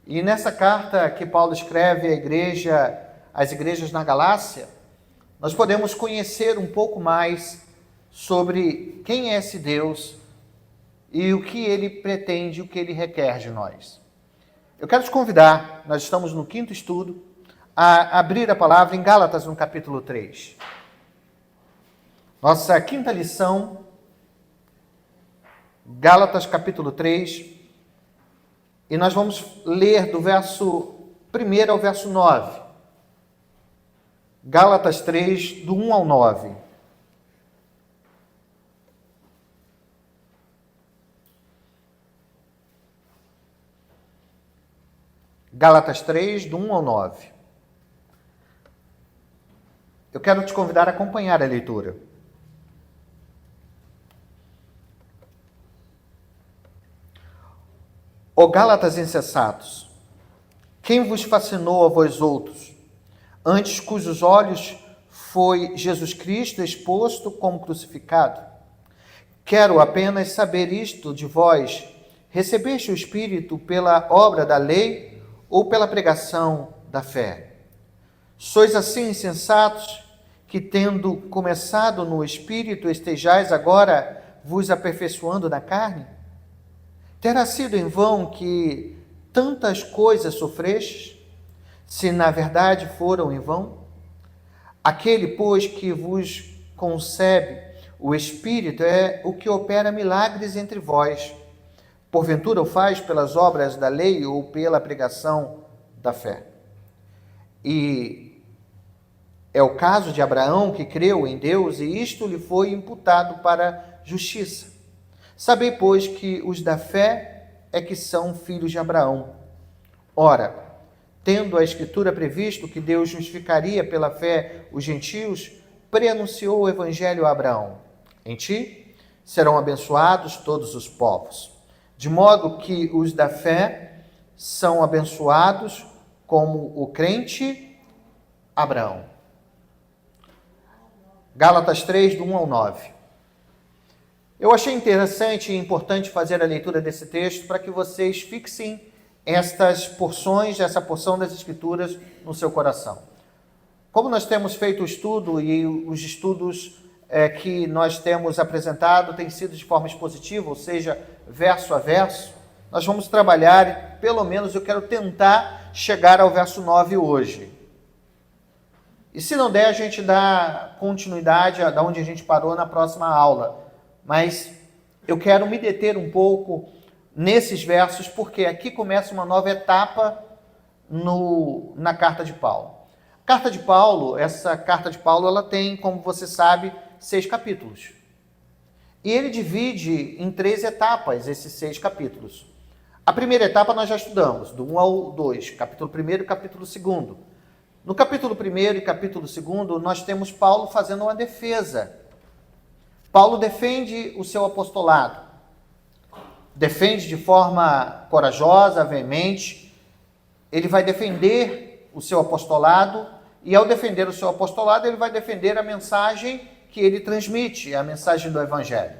E nessa carta que Paulo escreve às igrejas na Galácia, nós podemos conhecer um pouco mais sobre quem é esse Deus e o que ele pretende, o que ele requer de nós. Eu quero te convidar, nós estamos no 5º estudo, a abrir a palavra em Gálatas, no capítulo 3. Nossa 5ª lição, Gálatas, capítulo 3, e nós vamos ler do verso 1 ao verso 9. Gálatas 3, do 1 ao 9. Gálatas 3, do 1 ao 9. Eu quero te convidar a acompanhar a leitura. Ó Gálatas insensatos, quem vos fascinou a vós outros, antes cujos olhos foi Jesus Cristo exposto como crucificado? Quero apenas saber isto de vós: recebeste o Espírito pela obra da lei ou pela pregação da fé? Sois assim insensatos, que tendo começado no Espírito, estejais agora vos aperfeiçoando na carne? Terá sido em vão que tantas coisas sofrestes, se na verdade foram em vão? Aquele, pois, que vos concebe o Espírito é o que opera milagres entre vós. Porventura o faz pelas obras da lei ou pela pregação da fé? E é o caso de Abraão, que creu em Deus, e isto lhe foi imputado para justiça. Sabei, pois, que os da fé é que são filhos de Abraão. Ora, tendo a Escritura previsto que Deus justificaria pela fé os gentios, preanunciou o Evangelho a Abraão: em ti serão abençoados todos os povos. De modo que os da fé são abençoados como o crente Abraão. Gálatas 3, do 1 ao 9. Eu achei interessante e importante fazer a leitura desse texto para que vocês fixem estas porções, essa porção das Escrituras no seu coração. Como nós temos feito o estudo e os estudos que nós temos apresentado têm sido de forma expositiva, ou seja, verso a verso, nós vamos trabalhar, pelo menos eu quero tentar chegar ao verso 9 hoje. E se não der, a gente dá continuidade da onde a gente parou na próxima aula. Mas eu quero me deter um pouco nesses versos, porque aqui começa uma nova etapa na carta de Paulo. Essa carta de Paulo, ela tem, como você sabe, 6 capítulos. E ele divide em 3 etapas esses 6 capítulos. A primeira etapa nós já estudamos, do 1 ao 2, capítulo 1 e capítulo 2. No capítulo 1 e capítulo 2, nós temos Paulo fazendo uma defesa. Paulo defende o seu apostolado, defende de forma corajosa, veemente. Ele vai defender o seu apostolado, e ao defender o seu apostolado, ele vai defender a mensagem que ele transmite, a mensagem do Evangelho.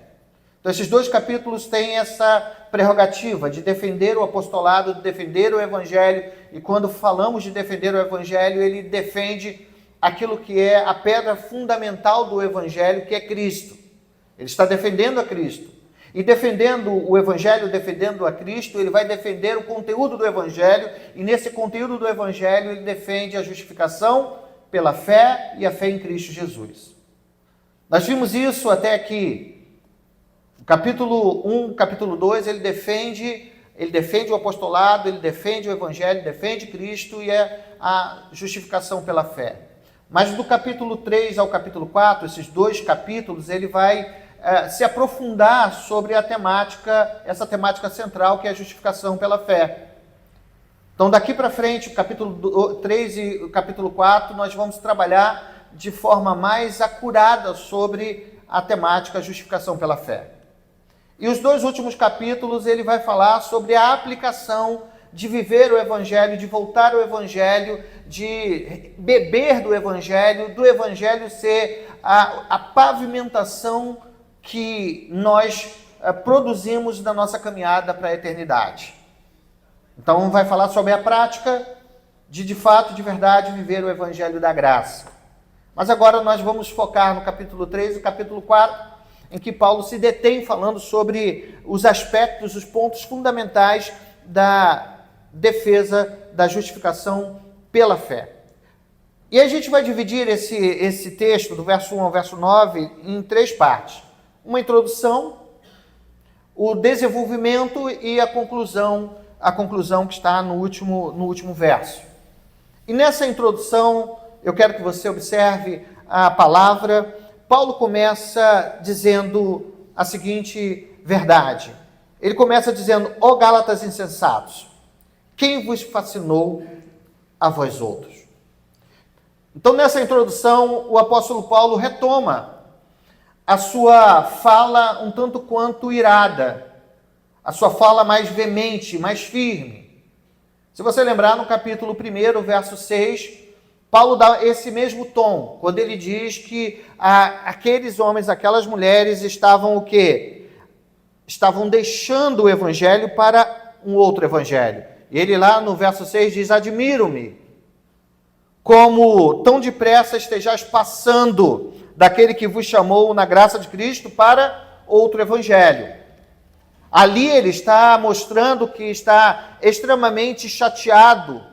Então, esses 2 capítulos têm essa prerrogativa de defender o apostolado, de defender o Evangelho, e quando falamos de defender o Evangelho, ele defende aquilo que é a pedra fundamental do Evangelho, que é Cristo. Ele está defendendo a Cristo. E defendendo o Evangelho, defendendo a Cristo, ele vai defender o conteúdo do Evangelho, e nesse conteúdo do Evangelho ele defende a justificação pela fé e a fé em Cristo Jesus. Nós vimos isso até aqui. No capítulo 1, capítulo 2, ele defende o apostolado, ele defende o Evangelho, defende Cristo e a justificação pela fé. Mas do capítulo 3 ao capítulo 4, esses 2 capítulos, ele vai se aprofundar sobre essa temática central, que é a justificação pela fé. Então, daqui para frente, o capítulo 3 e o capítulo 4, nós vamos trabalhar de forma mais acurada sobre a temática justificação pela fé. E os 2 últimos capítulos, ele vai falar sobre a aplicação de viver o Evangelho, de voltar ao Evangelho, de beber do Evangelho ser a pavimentação que nós produzimos na nossa caminhada para a eternidade. Então vai falar sobre a prática de fato, de verdade, viver o Evangelho da Graça. Mas agora nós vamos focar no capítulo 3 e capítulo 4, em que Paulo se detém falando sobre os aspectos, os pontos fundamentais da defesa da justificação pela fé. E a gente vai dividir esse texto, do verso 1 ao verso 9, em 3 partes. Uma introdução, o desenvolvimento e a conclusão que está no último verso. E nessa introdução, eu quero que você observe a palavra. Paulo começa dizendo a seguinte verdade. Ele começa dizendo: ó Gálatas insensatos, quem vos fascinou a vós outros? Então, nessa introdução, o apóstolo Paulo retoma a sua fala um tanto quanto irada, a sua fala mais veemente, mais firme. Se você lembrar, no capítulo 1, verso 6, Paulo dá esse mesmo tom, quando ele diz que aqueles homens, aquelas mulheres estavam o quê? Estavam deixando o evangelho para um outro evangelho. E ele lá no verso 6 diz: admiro-me, como tão depressa estejais passando daquele que vos chamou na graça de Cristo para outro evangelho. Ali ele está mostrando que está extremamente chateado,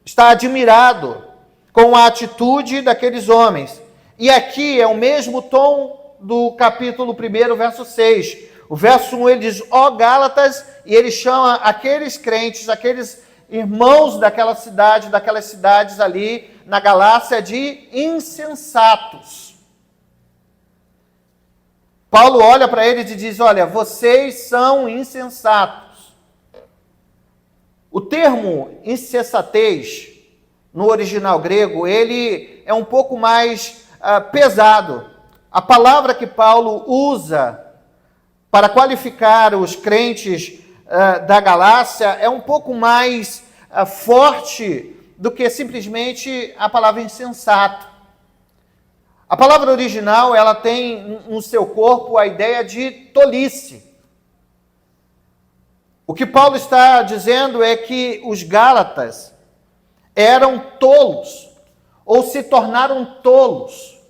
está admirado com a atitude daqueles homens. E aqui é o mesmo tom do capítulo 1, verso 6. O verso 1 ele diz: ó Gálatas, e ele chama aqueles crentes, aqueles irmãos daquelas cidades ali na Galácia de insensatos. Paulo olha para eles e diz: olha, vocês são insensatos. O termo insensatez, no original grego, ele é um pouco mais pesado. A palavra que Paulo usa para qualificar os crentes da Galácia é um pouco mais forte do que simplesmente a palavra insensato. A palavra original, ela tem no seu corpo a ideia de tolice. O que Paulo está dizendo é que os Gálatas eram tolos, ou se tornaram tolos.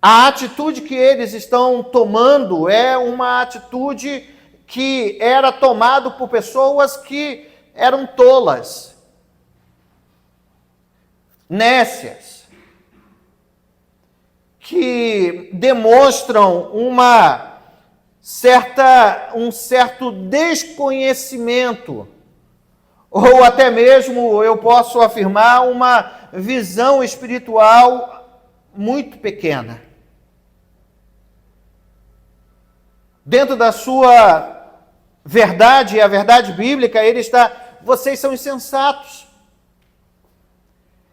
A atitude que eles estão tomando é uma atitude que era tomada por pessoas que eram tolas, nécias, que demonstram um certo desconhecimento, ou até mesmo, eu posso afirmar, uma visão espiritual muito pequena. Dentro da sua verdade, a verdade bíblica, ele está: vocês são insensatos.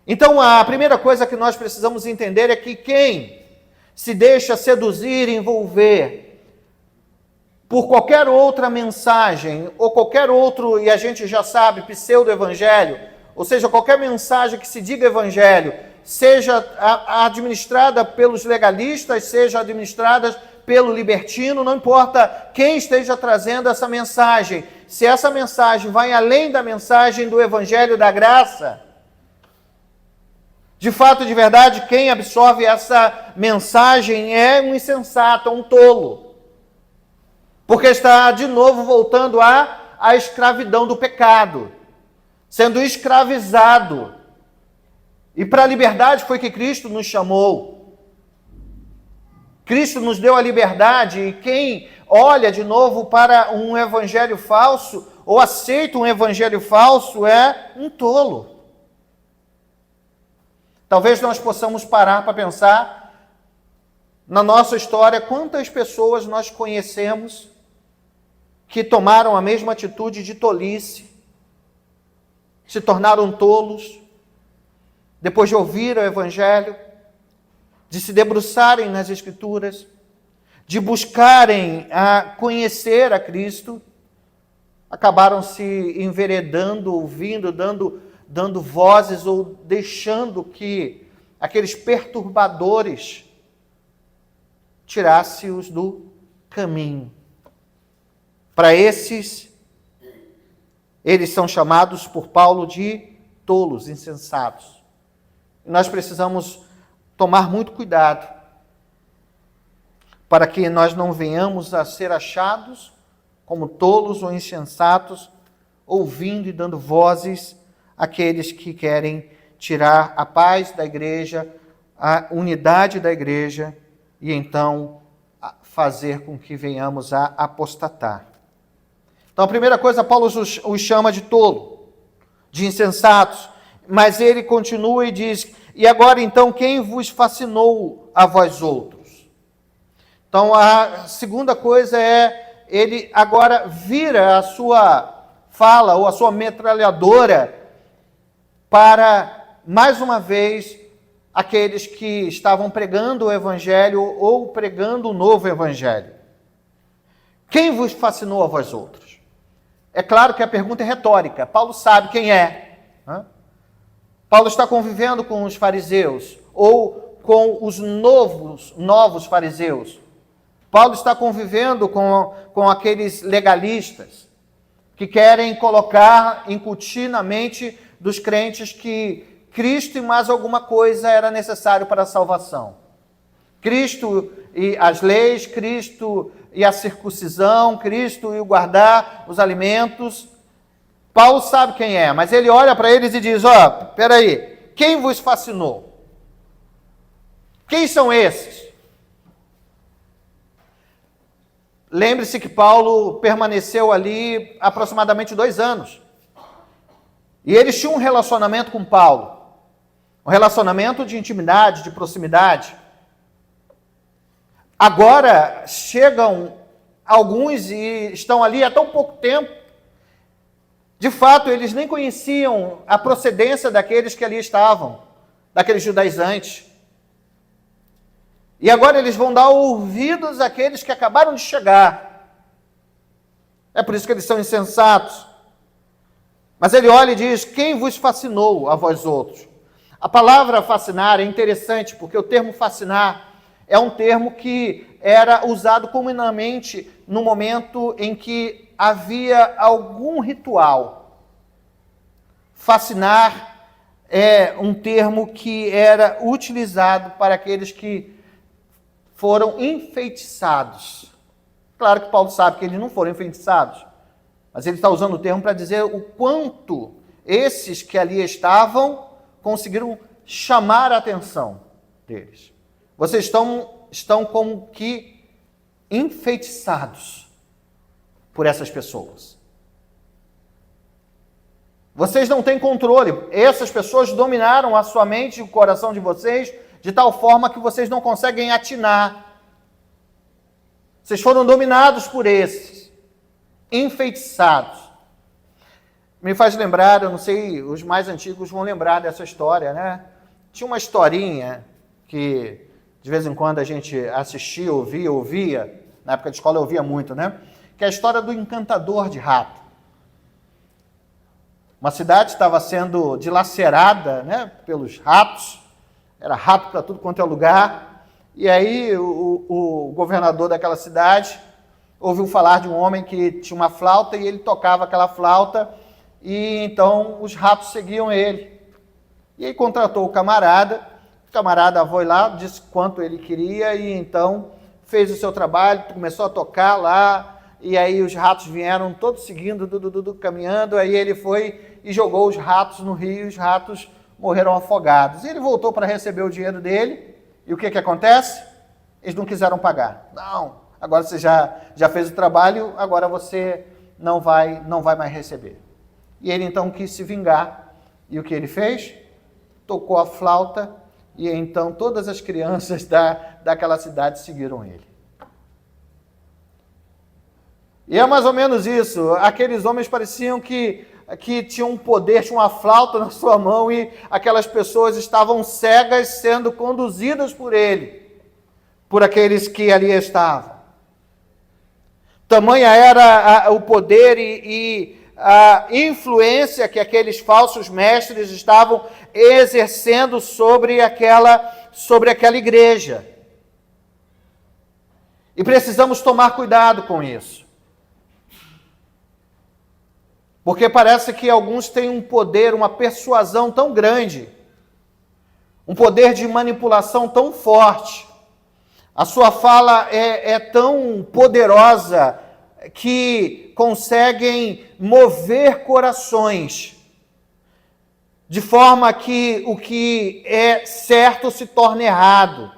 Então, a primeira coisa que nós precisamos entender é que quem se deixa seduzir, envolver por qualquer outra mensagem, ou qualquer outro, e a gente já sabe, pseudo-evangelho, ou seja, qualquer mensagem que se diga evangelho, seja administrada pelos legalistas, seja administrada pelo libertino, não importa quem esteja trazendo essa mensagem, se essa mensagem vai além da mensagem do evangelho da graça, de fato, de verdade, quem absorve essa mensagem é um insensato, um tolo. Porque está, de novo, voltando à escravidão do pecado. Sendo escravizado. E para a liberdade foi que Cristo nos chamou. Cristo nos deu a liberdade. E quem olha, de novo, para um evangelho falso, ou aceita um evangelho falso, é um tolo. Talvez nós possamos parar para pensar na nossa história quantas pessoas nós conhecemos que tomaram a mesma atitude de tolice, se tornaram tolos, depois de ouvir o Evangelho, de se debruçarem nas Escrituras, de buscarem a conhecer a Cristo, acabaram se enveredando, ouvindo, dando vozes ou deixando que aqueles perturbadores tirasse-os do caminho. Para esses, Eles são chamados por Paulo de tolos, insensatos. E nós precisamos tomar muito cuidado para que nós não venhamos a ser achados como tolos ou insensatos, ouvindo e dando vozes àqueles que querem tirar a paz da igreja, a unidade da igreja e então fazer com que venhamos a apostatar. Então, a primeira coisa, Paulo os chama de tolo, de insensatos, mas ele continua e diz: e agora então, quem vos fascinou a vós outros? Então, a segunda coisa é, ele agora vira a sua fala ou a sua metralhadora para, mais uma vez, aqueles que estavam pregando o evangelho ou pregando o novo evangelho. Quem vos fascinou a vós outros? É claro que a pergunta é retórica. Paulo sabe quem é. Paulo está convivendo com os fariseus ou com os novos fariseus. Paulo está convivendo com aqueles legalistas que querem colocar, incutir na mente dos crentes que Cristo e mais alguma coisa era necessário para a salvação. Cristo e as leis, Cristo e a circuncisão, Cristo e o guardar os alimentos. Paulo sabe quem é, mas ele olha para eles e diz: peraí, quem vos fascinou? Quem são esses? Lembre-se que Paulo permaneceu ali aproximadamente 2 anos. E eles tinham um relacionamento com Paulo. Um relacionamento de intimidade, de proximidade. Agora chegam alguns e estão ali há tão pouco tempo. De fato, eles nem conheciam a procedência daqueles que ali estavam, daqueles judaizantes. E agora eles vão dar ouvidos àqueles que acabaram de chegar. É por isso que eles são insensatos. Mas ele olha e diz: quem vos fascinou a vós outros? A palavra fascinar é interessante, porque o termo fascinar é um termo que era usado comumente no momento em que havia algum ritual. Fascinar é um termo que era utilizado para aqueles que foram enfeitiçados. Claro que Paulo sabe que eles não foram enfeitiçados, mas ele está usando o termo para dizer o quanto esses que ali estavam conseguiram chamar a atenção deles. Vocês estão como que enfeitiçados por essas pessoas. Vocês não têm controle. Essas pessoas dominaram a sua mente e o coração de vocês de tal forma que vocês não conseguem atinar. Vocês foram dominados por esses, enfeitiçados. Me faz lembrar, eu não sei, os mais antigos vão lembrar dessa história, né? Tinha uma historinha que de vez em quando a gente assistia, ouvia, na época de escola eu ouvia muito, né? Que é a história do encantador de rato. Uma cidade estava sendo dilacerada, né, pelos ratos, era rato para tudo quanto é lugar, e aí o governador daquela cidade ouviu falar de um homem que tinha uma flauta e ele tocava aquela flauta, e então os ratos seguiam ele. E aí contratou o camarada foi lá, disse quanto ele queria e então fez o seu trabalho, começou a tocar lá, e aí os ratos vieram todos seguindo, caminhando, aí ele foi e jogou os ratos no rio, e os ratos morreram afogados. E ele voltou para receber o dinheiro dele, e o que acontece? Eles não quiseram pagar. Não, agora você já fez o trabalho, agora você não vai mais receber. E ele então quis se vingar, e o que ele fez? Tocou a flauta, e então todas as crianças daquela cidade seguiram ele. E é mais ou menos isso. Aqueles homens pareciam que tinham um poder, tinham uma flauta na sua mão e aquelas pessoas estavam cegas sendo conduzidas por ele, por aqueles que ali estavam. Tamanha era o poder e a influência que aqueles falsos mestres estavam exercendo sobre aquela igreja. E precisamos tomar cuidado com isso. Porque parece que alguns têm um poder, uma persuasão tão grande, um poder de manipulação tão forte, a sua fala é tão poderosa que conseguem mover corações, de forma que o que é certo se torne errado.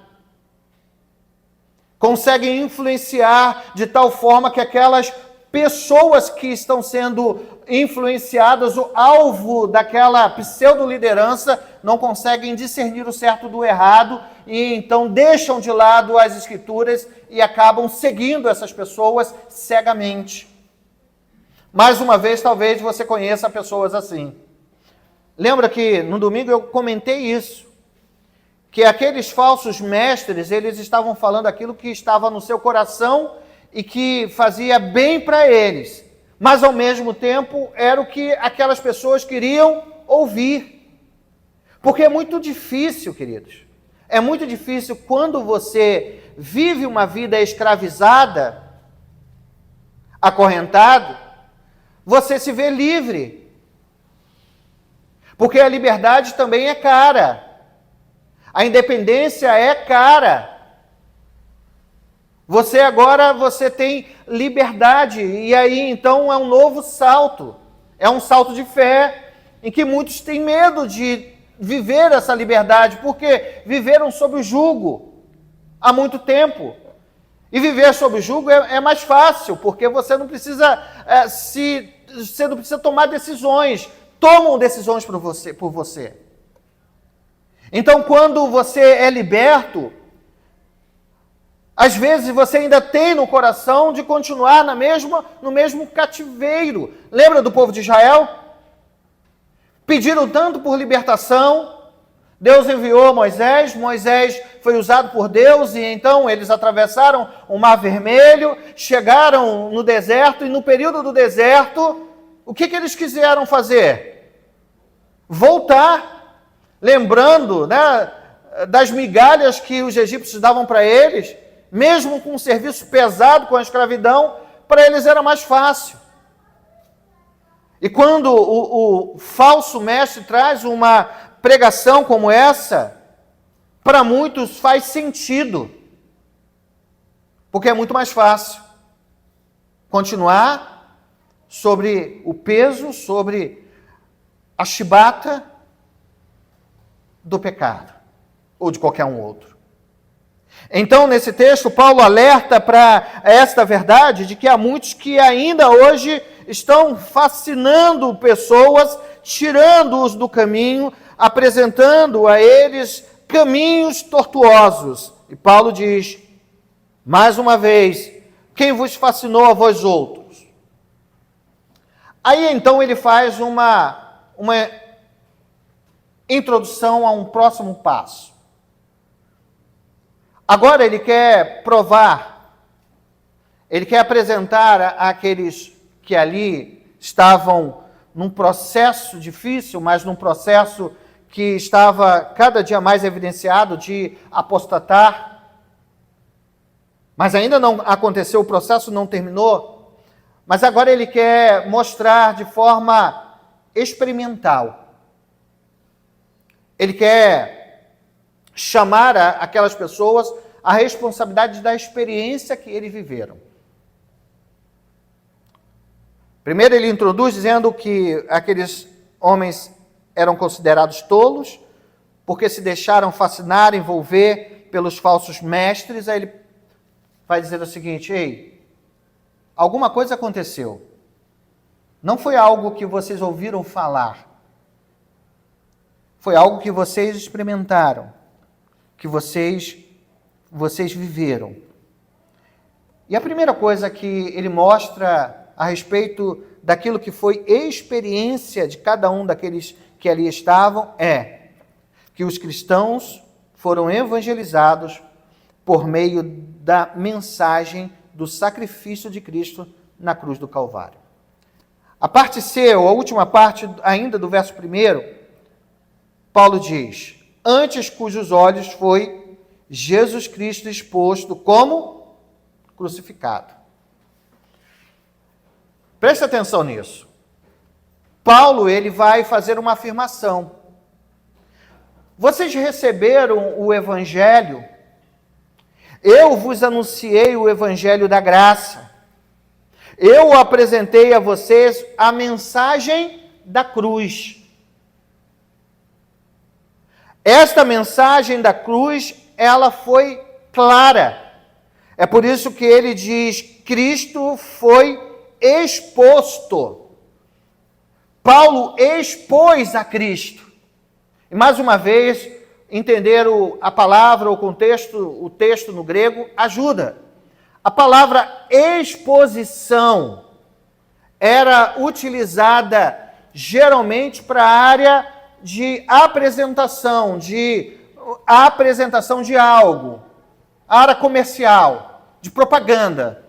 Conseguem influenciar de tal forma que aquelas pessoas que estão sendo influenciadas, o alvo daquela pseudo-liderança, não conseguem discernir o certo do errado e então deixam de lado as escrituras e acabam seguindo essas pessoas cegamente. Mais uma vez, talvez você conheça pessoas assim. Lembra que no domingo eu comentei isso, que aqueles falsos mestres, eles estavam falando aquilo que estava no seu coração e que fazia bem para eles, mas ao mesmo tempo era o que aquelas pessoas queriam ouvir. Porque é muito difícil, queridos, é muito difícil quando você vive uma vida escravizada, acorrentado, você se vê livre. Porque a liberdade também é cara. A independência é cara. Você agora tem liberdade. E aí então é um novo salto. É um salto de fé em que muitos têm medo de viver essa liberdade, porque viveram sob o jugo há muito tempo. E viver sob o jugo é mais fácil, porque você não precisa você não precisa tomar decisões. Tomam decisões por você. Então, quando você é liberto, às vezes você ainda tem no coração de continuar no mesmo cativeiro. Lembra do povo de Israel? Pediram tanto por libertação, Deus enviou Moisés foi usado por Deus e então eles atravessaram o Mar Vermelho, chegaram no deserto e no período do deserto, o que eles quiseram fazer? Voltar, lembrando, das migalhas que os egípcios davam para eles, mesmo com um serviço pesado, com a escravidão, para eles era mais fácil. E quando o falso mestre traz uma pregação como essa, para muitos faz sentido, porque é muito mais fácil continuar sobre o peso, sobre a chibata do pecado, ou de qualquer um outro. Então, nesse texto, Paulo alerta para esta verdade de que há muitos que ainda hoje estão fascinando pessoas, tirando-os do caminho, apresentando a eles caminhos tortuosos. E Paulo diz, mais uma vez, quem vos fascinou a vós outros? Aí, então, ele faz uma introdução a um próximo passo. Agora ele quer provar, ele quer apresentar àqueles que ali estavam num processo difícil, mas num processo que estava cada dia mais evidenciado de apostatar. Mas ainda não aconteceu, o processo não terminou. Mas agora ele quer mostrar de forma experimental. Ele quer chamar aquelas pessoas à responsabilidade da experiência que eles viveram. Primeiro ele introduz dizendo que aqueles homens eram considerados tolos, porque se deixaram fascinar, envolver pelos falsos mestres. Aí ele vai dizer o seguinte, ei, alguma coisa aconteceu. Não foi algo que vocês ouviram falar. Foi algo que vocês experimentaram, que vocês viveram. E a primeira coisa que ele mostra a respeito daquilo que foi experiência de cada um daqueles que ali estavam é que os cristãos foram evangelizados por meio da mensagem do sacrifício de Cristo na cruz do Calvário. A parte C, ou a última parte ainda do verso 1, Paulo diz, antes cujos olhos foi Jesus Cristo exposto como crucificado. Preste atenção nisso. Paulo, ele vai fazer uma afirmação. Vocês receberam o evangelho? Eu vos anunciei o evangelho da graça. Eu apresentei a vocês a mensagem da cruz. Esta mensagem da cruz, ela foi clara. É por isso que ele diz, Cristo foi exposto. Paulo expôs a Cristo. E mais uma vez, entender a palavra, o texto no grego, ajuda. A palavra exposição era utilizada geralmente para a área de apresentação de algo, área comercial, de propaganda.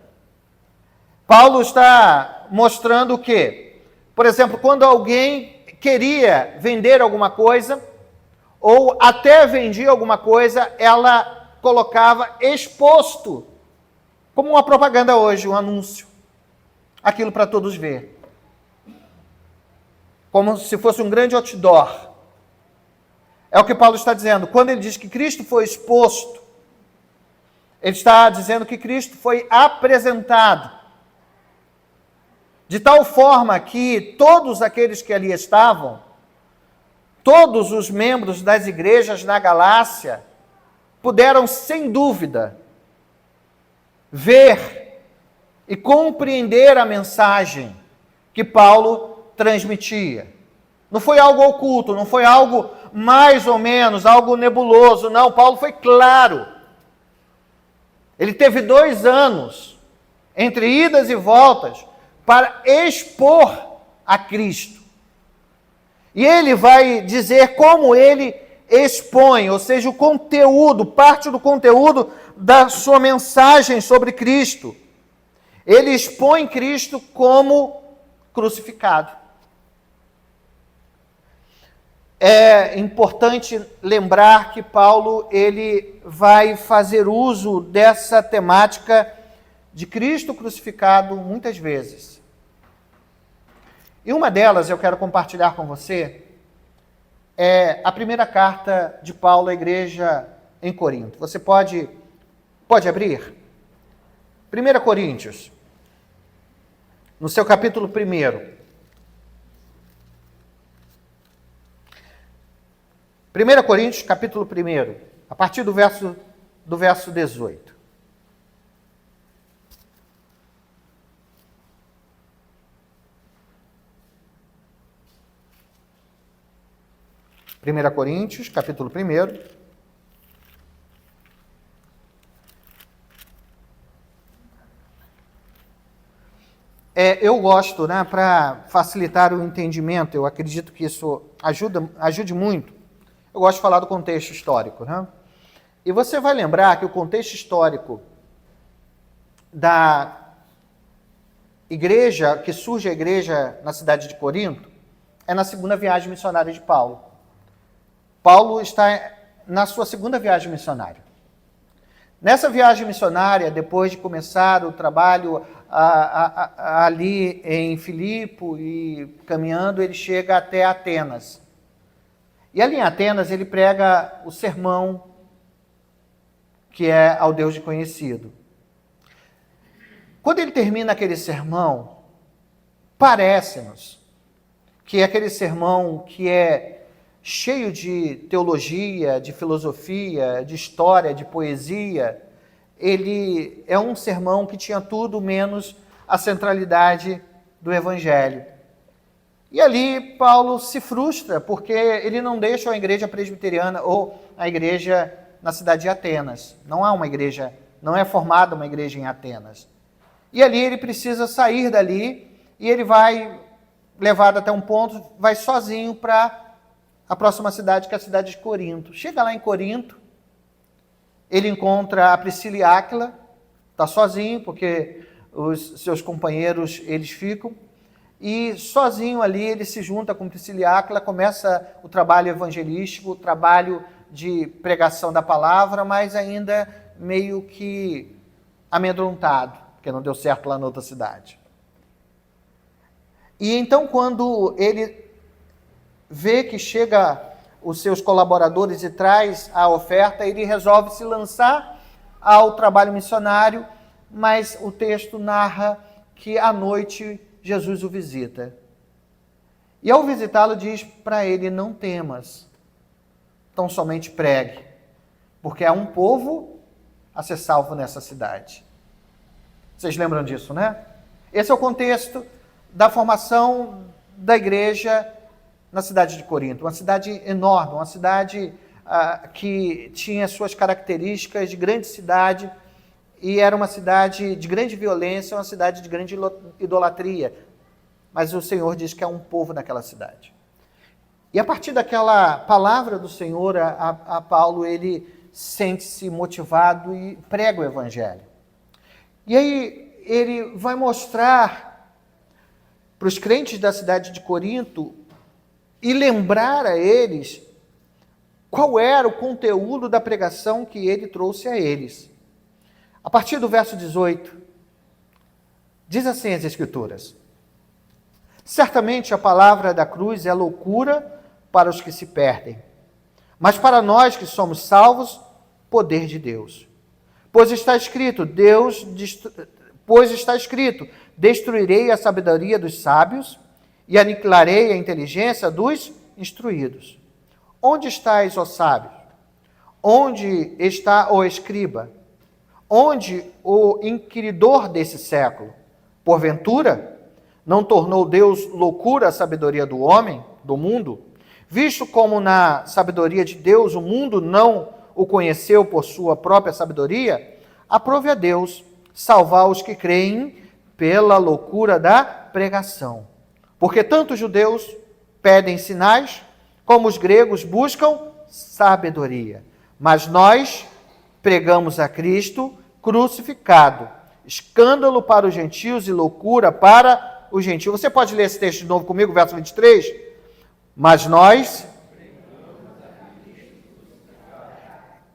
Paulo está mostrando o quê? Por exemplo, quando alguém queria vender alguma coisa, ou até vendia alguma coisa, ela colocava exposto, como uma propaganda hoje, um anúncio, aquilo para todos ver. Como se fosse um grande outdoor. É o que Paulo está dizendo. Quando ele diz que Cristo foi exposto, ele está dizendo que Cristo foi apresentado. De tal forma que todos aqueles que ali estavam, todos os membros das igrejas na Galácia, puderam, sem dúvida, ver e compreender a mensagem que Paulo transmitia. Não foi algo oculto, não foi algo mais ou menos, algo nebuloso, não. Paulo foi claro. Ele teve 2 anos, entre idas e voltas, para expor a Cristo. E ele vai dizer como ele expõe, ou seja, o conteúdo, parte do conteúdo da sua mensagem sobre Cristo. Ele expõe Cristo como crucificado. É importante lembrar que Paulo ele vai fazer uso dessa temática de Cristo crucificado muitas vezes. E uma delas eu quero compartilhar com você é a primeira carta de Paulo à igreja em Corinto. Você pode abrir? 1 Coríntios, no seu capítulo 1. 1 Coríntios, capítulo 1, a partir do verso 18. Primeira Coríntios, capítulo 1. Eu gosto, para facilitar o entendimento, eu acredito que isso ajude muito. Eu gosto de falar do contexto histórico, E você vai lembrar que o contexto histórico da igreja, que surge a igreja na cidade de Corinto, é na segunda viagem missionária de Paulo. Paulo está na sua segunda viagem missionária. Nessa viagem missionária, depois de começar o trabalho ali em Filipo e caminhando, ele chega até Atenas. E ali em Atenas ele prega o sermão que é ao Deus desconhecido. Quando ele termina aquele sermão, parece-nos que aquele sermão que é cheio de teologia, de filosofia, de história, de poesia, ele é um sermão que tinha tudo menos a centralidade do Evangelho. E ali Paulo se frustra, porque ele não deixa a igreja presbiteriana ou a igreja na cidade de Atenas. Não há uma igreja, não é formada uma igreja em Atenas. E ali ele precisa sair dali e ele vai, levado até um ponto, vai sozinho para a próxima cidade, que é a cidade de Corinto. Chega lá em Corinto, ele encontra a Priscila e Áquila, está sozinho, porque os seus companheiros, eles ficam, e sozinho ali ele se junta com Priscila e Áquila, começa o trabalho evangelístico, o trabalho de pregação da palavra, mas ainda meio que amedrontado, porque não deu certo lá na outra cidade. E então, quando ele vê que chega os seus colaboradores e traz a oferta, ele resolve se lançar ao trabalho missionário, mas o texto narra que à noite Jesus o visita. E ao visitá-lo diz para ele: não temas, tão somente pregue, porque há um povo a ser salvo nessa cidade. Vocês lembram disso, né? Esse é o contexto da formação da igreja na cidade de Corinto, uma cidade enorme, uma cidade que tinha suas características de grande cidade, e era uma cidade de grande violência, uma cidade de grande idolatria. Mas o Senhor diz que há um povo naquela cidade. E a partir daquela palavra do Senhor a Paulo, ele sente-se motivado e prega o evangelho. E aí ele vai mostrar para os crentes da cidade de Corinto e lembrar a eles qual era o conteúdo da pregação que ele trouxe a eles. A partir do verso 18, diz assim as Escrituras: certamente a palavra da cruz é loucura para os que se perdem, mas para nós que somos salvos, poder de Deus. Pois está escrito, destruirei a sabedoria dos sábios e aniquilarei a inteligência dos instruídos. Onde estáis, ó sábio? Onde está o escriba? Onde o inquiridor desse século? Porventura, não tornou Deus loucura a sabedoria do homem, do mundo? Visto como na sabedoria de Deus o mundo não o conheceu por sua própria sabedoria, aprove a Deus salvar os que creem pela loucura da pregação. Porque tanto os judeus pedem sinais, como os gregos buscam sabedoria. Mas nós pregamos a Cristo crucificado, escândalo para os gentios e loucura para os gentios. Você pode ler esse texto de novo comigo, verso 23? Mas nós,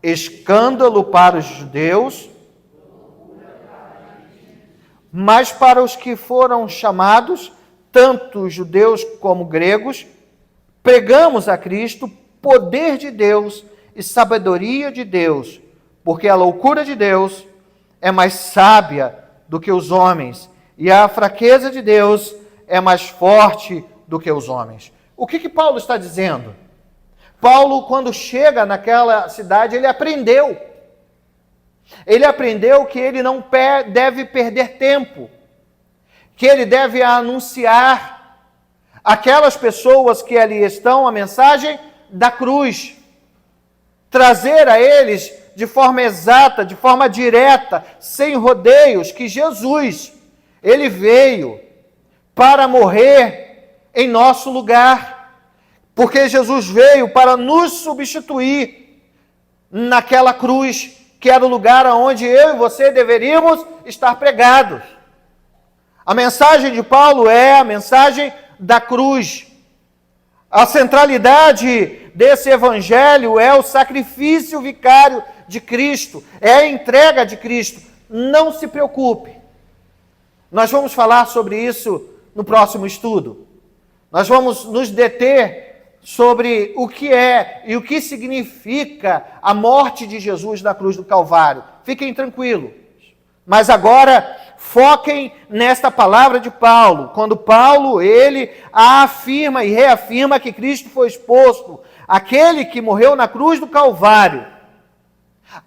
escândalo para os judeus, mas para os que foram chamados, tanto judeus como gregos, pregamos a Cristo, poder de Deus e sabedoria de Deus, porque a loucura de Deus é mais sábia do que os homens, e a fraqueza de Deus é mais forte do que os homens. O que Paulo está dizendo? Paulo, quando chega naquela cidade, ele aprendeu. Ele aprendeu que ele não deve perder tempo, que ele deve anunciar àquelas pessoas que ali estão a mensagem da cruz, trazer a eles de forma exata, de forma direta, sem rodeios, que Jesus, ele veio para morrer em nosso lugar, porque Jesus veio para nos substituir naquela cruz, que era o lugar onde eu e você deveríamos estar pregados. A mensagem de Paulo é a mensagem da cruz. A centralidade desse evangelho é o sacrifício vicário de Cristo, é a entrega de Cristo. Não se preocupe. Nós vamos falar sobre isso no próximo estudo. Nós vamos nos deter sobre o que é e o que significa a morte de Jesus na cruz do Calvário. Fiquem tranquilos. Mas agora, foquem nesta palavra de Paulo. Quando Paulo, ele afirma e reafirma que Cristo foi exposto, aquele que morreu na cruz do Calvário.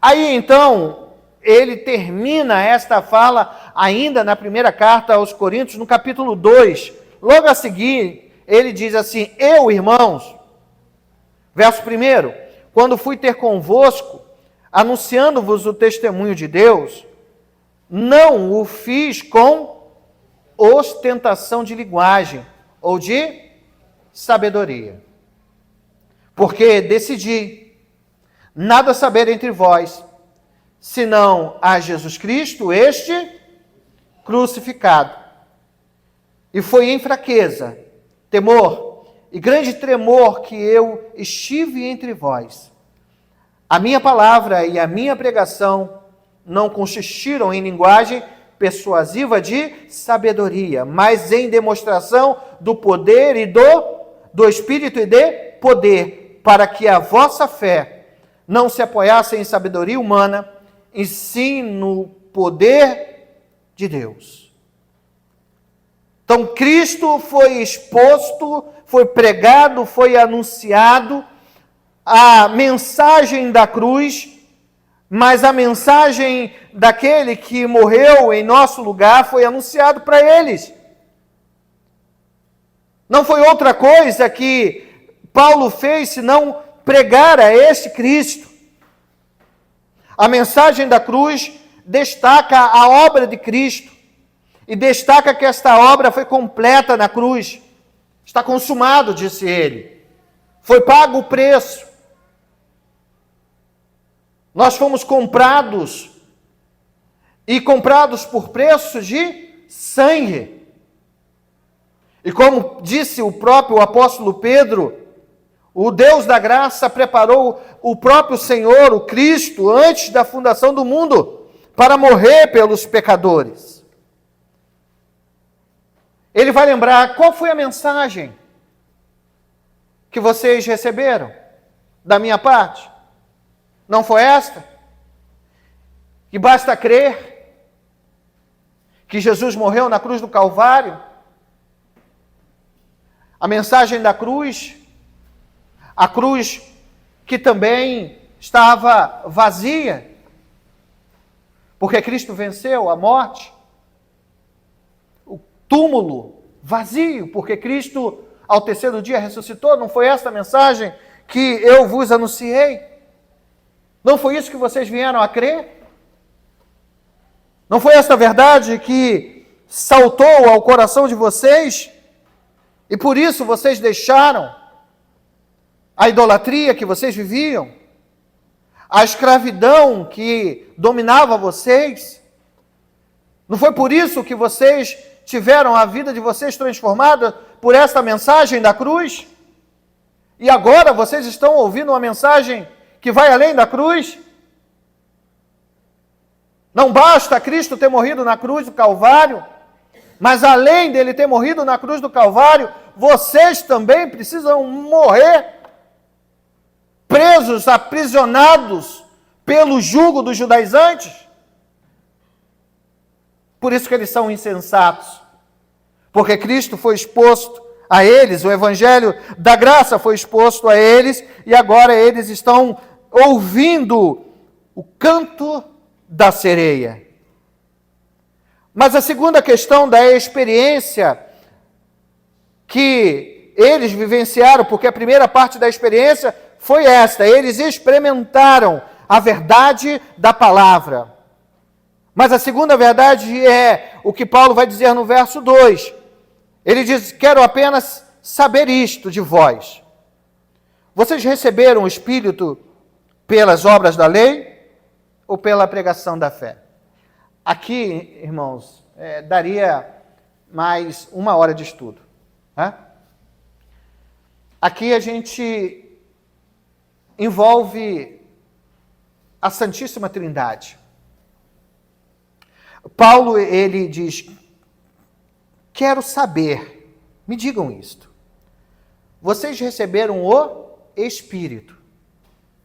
Aí, então, ele termina esta fala ainda na primeira carta aos Coríntios, no capítulo 2. Logo a seguir, ele diz assim: eu, irmãos, verso 1, quando fui ter convosco, anunciando-vos o testemunho de Deus, não o fiz com ostentação de linguagem ou de sabedoria, porque decidi nada saber entre vós, senão a Jesus Cristo, este crucificado. E foi em fraqueza, temor e grande tremor que eu estive entre vós. A minha palavra e a minha pregação não consistiram em linguagem persuasiva de sabedoria, mas em demonstração do poder e do Espírito e de poder, para que a vossa fé não se apoiasse em sabedoria humana, e sim no poder de Deus. Então, Cristo foi exposto, foi pregado, foi anunciado, a mensagem da cruz, mas a mensagem daquele que morreu em nosso lugar foi anunciado para eles. Não foi outra coisa que Paulo fez senão pregar a este Cristo. A mensagem da cruz destaca a obra de Cristo e destaca que esta obra foi completa na cruz. Está consumado, disse ele. Foi pago o preço. Nós fomos comprados, e comprados por preço de sangue. E como disse o próprio apóstolo Pedro, o Deus da graça preparou o próprio Senhor, o Cristo, antes da fundação do mundo, para morrer pelos pecadores. Ele vai lembrar qual foi a mensagem que vocês receberam da minha parte. Não foi esta? Que basta crer que Jesus morreu na cruz do Calvário? A mensagem da cruz, a cruz que também estava vazia, porque Cristo venceu a morte, o túmulo vazio, porque Cristo ao terceiro dia ressuscitou. Não foi esta a mensagem que eu vos anunciei? Não foi isso que vocês vieram a crer? Não foi esta verdade que saltou ao coração de vocês? E por isso vocês deixaram a idolatria que vocês viviam? A escravidão que dominava vocês? Não foi por isso que vocês tiveram a vida de vocês transformada por esta mensagem da cruz? E agora vocês estão ouvindo uma mensagem que vai além da cruz? Não basta Cristo ter morrido na cruz do Calvário, mas além dele ter morrido na cruz do Calvário, vocês também precisam morrer, presos, aprisionados pelo jugo dos judaizantes. Por isso que eles são insensatos, porque Cristo foi exposto a eles, o evangelho da graça foi exposto a eles, e agora eles estão ouvindo o canto da sereia. Mas a segunda questão da experiência que eles vivenciaram, porque a primeira parte da experiência foi esta: eles experimentaram a verdade da palavra. Mas a segunda verdade é o que Paulo vai dizer no verso 2. Ele diz: quero apenas saber isto de vós. Vocês receberam o Espírito pelas obras da lei ou pela pregação da fé? Aqui, irmãos, daria mais 1 hora de estudo. Né? Aqui a gente envolve a Santíssima Trindade. Paulo, ele diz: quero saber, me digam isto. Vocês receberam o Espírito.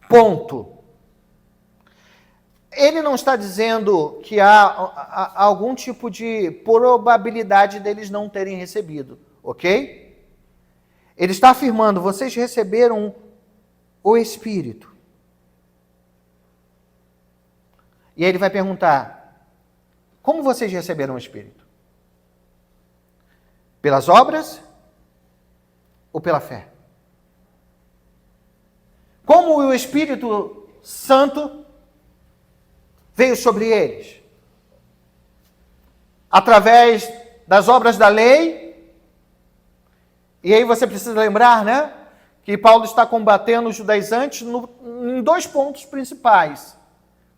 Ponto. Ele não está dizendo que há algum tipo de probabilidade deles não terem recebido, ok? Ele está afirmando: vocês receberam o Espírito. E aí ele vai perguntar: como vocês receberam o Espírito? Pelas obras ou pela fé? Como o Espírito Santo veio sobre eles? Através das obras da lei. E aí você precisa lembrar, né, que Paulo está combatendo os judaizantes em 2 pontos principais.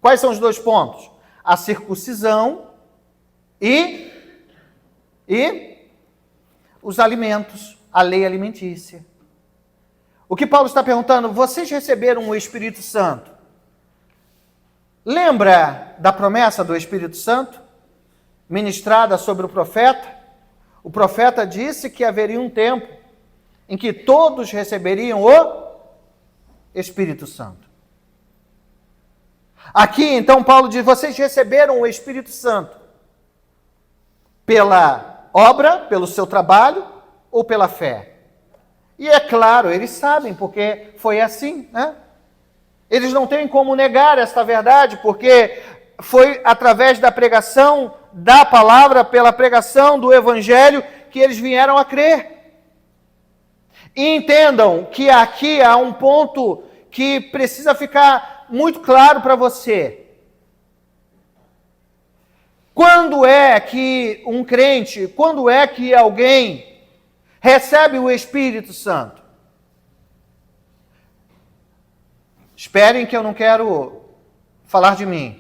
Quais são os 2 pontos? A circuncisão e os alimentos, a lei alimentícia. O que Paulo está perguntando: vocês receberam o Espírito Santo? Lembra da promessa do Espírito Santo? ministrada sobre o profeta disse que haveria um tempo em que todos receberiam o Espírito Santo. Aqui, então, Paulo diz, vocês receberam o Espírito Santo pela obra, pelo seu trabalho ou pela fé? E é claro, eles sabem, porque foi assim, né? Eles não têm como negar esta verdade, porque foi através da pregação da palavra, pela pregação do Evangelho, que eles vieram a crer. E entendam que aqui há um ponto que precisa ficar muito claro para você. Quando é que um crente, quando é que alguém recebe o Espírito Santo? Esperem que eu não quero falar de mim.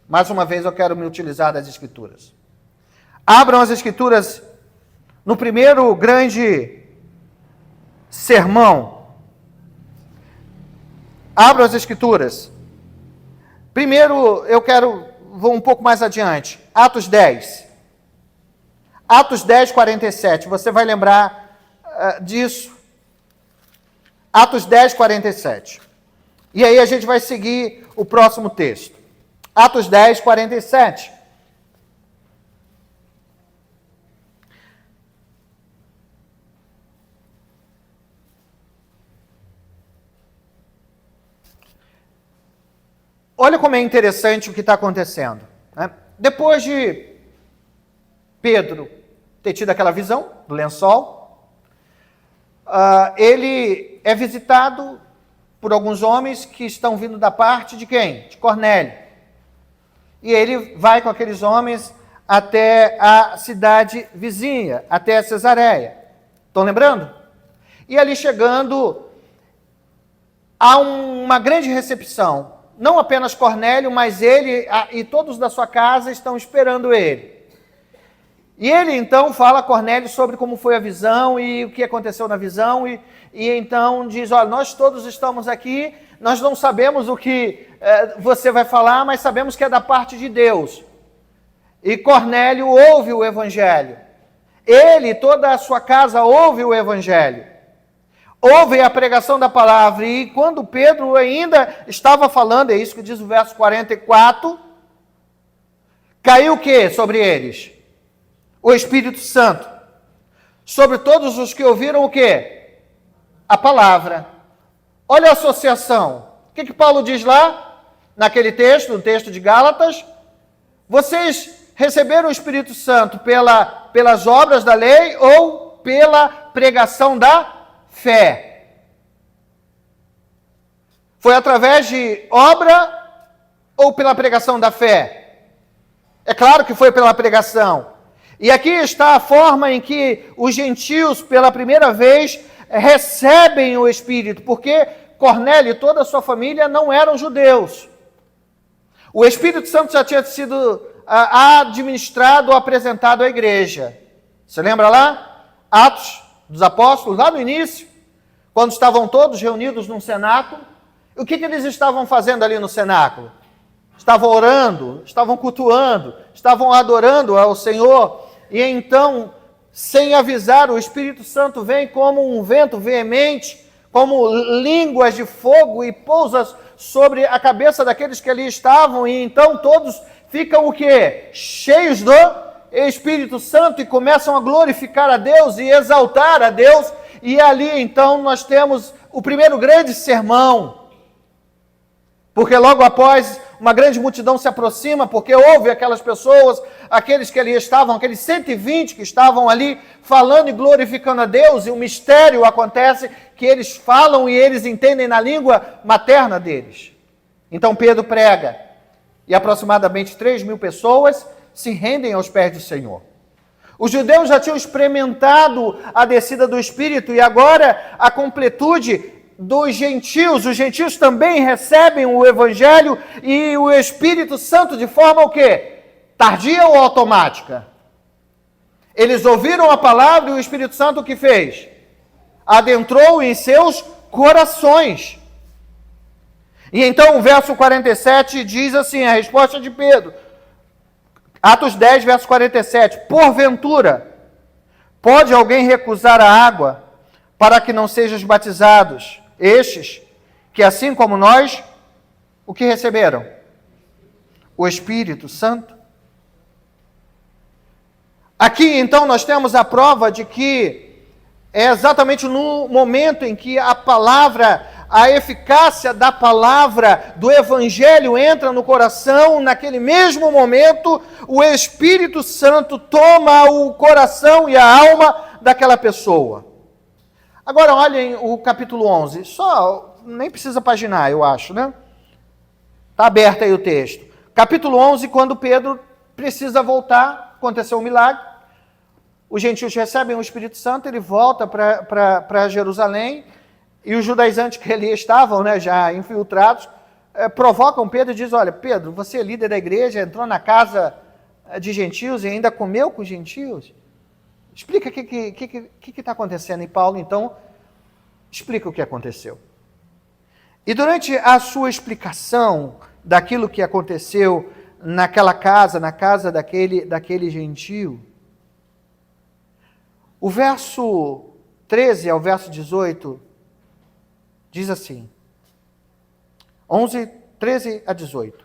Mais uma vez eu quero me utilizar das Escrituras. Abram as Escrituras no primeiro grande sermão. Abram as Escrituras. Primeiro vou um pouco mais adiante. Atos 10. Atos 10, 47. Você vai lembrar disso. Atos 10, 47. E aí a gente vai seguir o próximo texto. Atos 10, 47. Olha como é interessante o que está acontecendo, né? Depois de Pedro ter tido aquela visão do lençol, ele é visitado por alguns homens que estão vindo da parte de quem? De Cornélio. E ele vai com aqueles homens até a cidade vizinha, até a Cesareia. Estão lembrando? E ali chegando, há uma grande recepção. Não apenas Cornélio, mas ele e todos da sua casa estão esperando ele. E ele então fala a Cornélio sobre como foi a visão e o que aconteceu na visão, e então diz, olha, nós todos estamos aqui, nós não sabemos o que você vai falar, mas sabemos que é da parte de Deus. E Cornélio ouve o Evangelho. Ele e toda a sua casa ouve o Evangelho. Ouve a pregação da palavra, e quando Pedro ainda estava falando, é isso que diz o verso 44, caiu o que sobre eles? O Espírito Santo. Sobre todos os que ouviram o quê? A palavra. Olha a associação. O que Paulo diz lá, naquele texto, no texto de Gálatas? Vocês receberam o Espírito Santo pelas obras da lei ou pela pregação da fé? Foi através de obra ou pela pregação da fé? É claro que foi pela pregação. E aqui está a forma em que os gentios, pela primeira vez, recebem o Espírito, porque Cornélio e toda a sua família não eram judeus. O Espírito Santo já tinha sido administrado ou apresentado à igreja. Você lembra lá? Atos dos Apóstolos, lá no início, quando estavam todos reunidos num cenáculo. O que eles estavam fazendo ali no cenáculo? Estavam orando, estavam cultuando, estavam adorando ao Senhor. E então, sem avisar, o Espírito Santo vem como um vento veemente, como línguas de fogo, e pousa sobre a cabeça daqueles que ali estavam. E então todos ficam o quê? Cheios do Espírito Santo, e começam a glorificar a Deus e exaltar a Deus. E ali então nós temos o primeiro grande sermão, porque logo após uma grande multidão se aproxima, porque houve aquelas pessoas, aqueles que ali estavam, aqueles 120 que estavam ali falando e glorificando a Deus, e um mistério acontece que eles falam e eles entendem na língua materna deles. Então Pedro prega, e aproximadamente 3.000 pessoas se rendem aos pés do Senhor. Os judeus já tinham experimentado a descida do Espírito, e agora a completude dos gentios. Os gentios também recebem o Evangelho e o Espírito Santo de forma o quê? Tardia ou automática? Eles ouviram a palavra, e o Espírito Santo o que fez? Adentrou em seus corações. E então o verso 47 diz assim, a resposta de Pedro, Atos 10, verso 47. Porventura, pode alguém recusar a água para que não sejam batizados estes, que assim como nós, o que receberam? O Espírito Santo. Aqui, então, nós temos a prova de que é exatamente no momento em que a palavra, a eficácia da palavra do Evangelho entra no coração, naquele mesmo momento, o Espírito Santo toma o coração e a alma daquela pessoa. Agora, olhem o capítulo 11. Nem precisa paginar, eu acho, né? Está aberto aí o texto. Capítulo 11, quando Pedro precisa voltar, aconteceu um milagre. Os gentios recebem o Espírito Santo, ele volta para Jerusalém, e os judaizantes que ali estavam, né, já infiltrados, provocam Pedro e dizem: olha, Pedro, você é líder da igreja, entrou na casa de gentios e ainda comeu com os gentios? Explica o que está acontecendo. E Paulo, então, explica o que aconteceu. E durante a sua explicação daquilo que aconteceu naquela casa, na casa daquele gentio, o verso 13 ao verso 18 diz assim, 11, 13 a 18.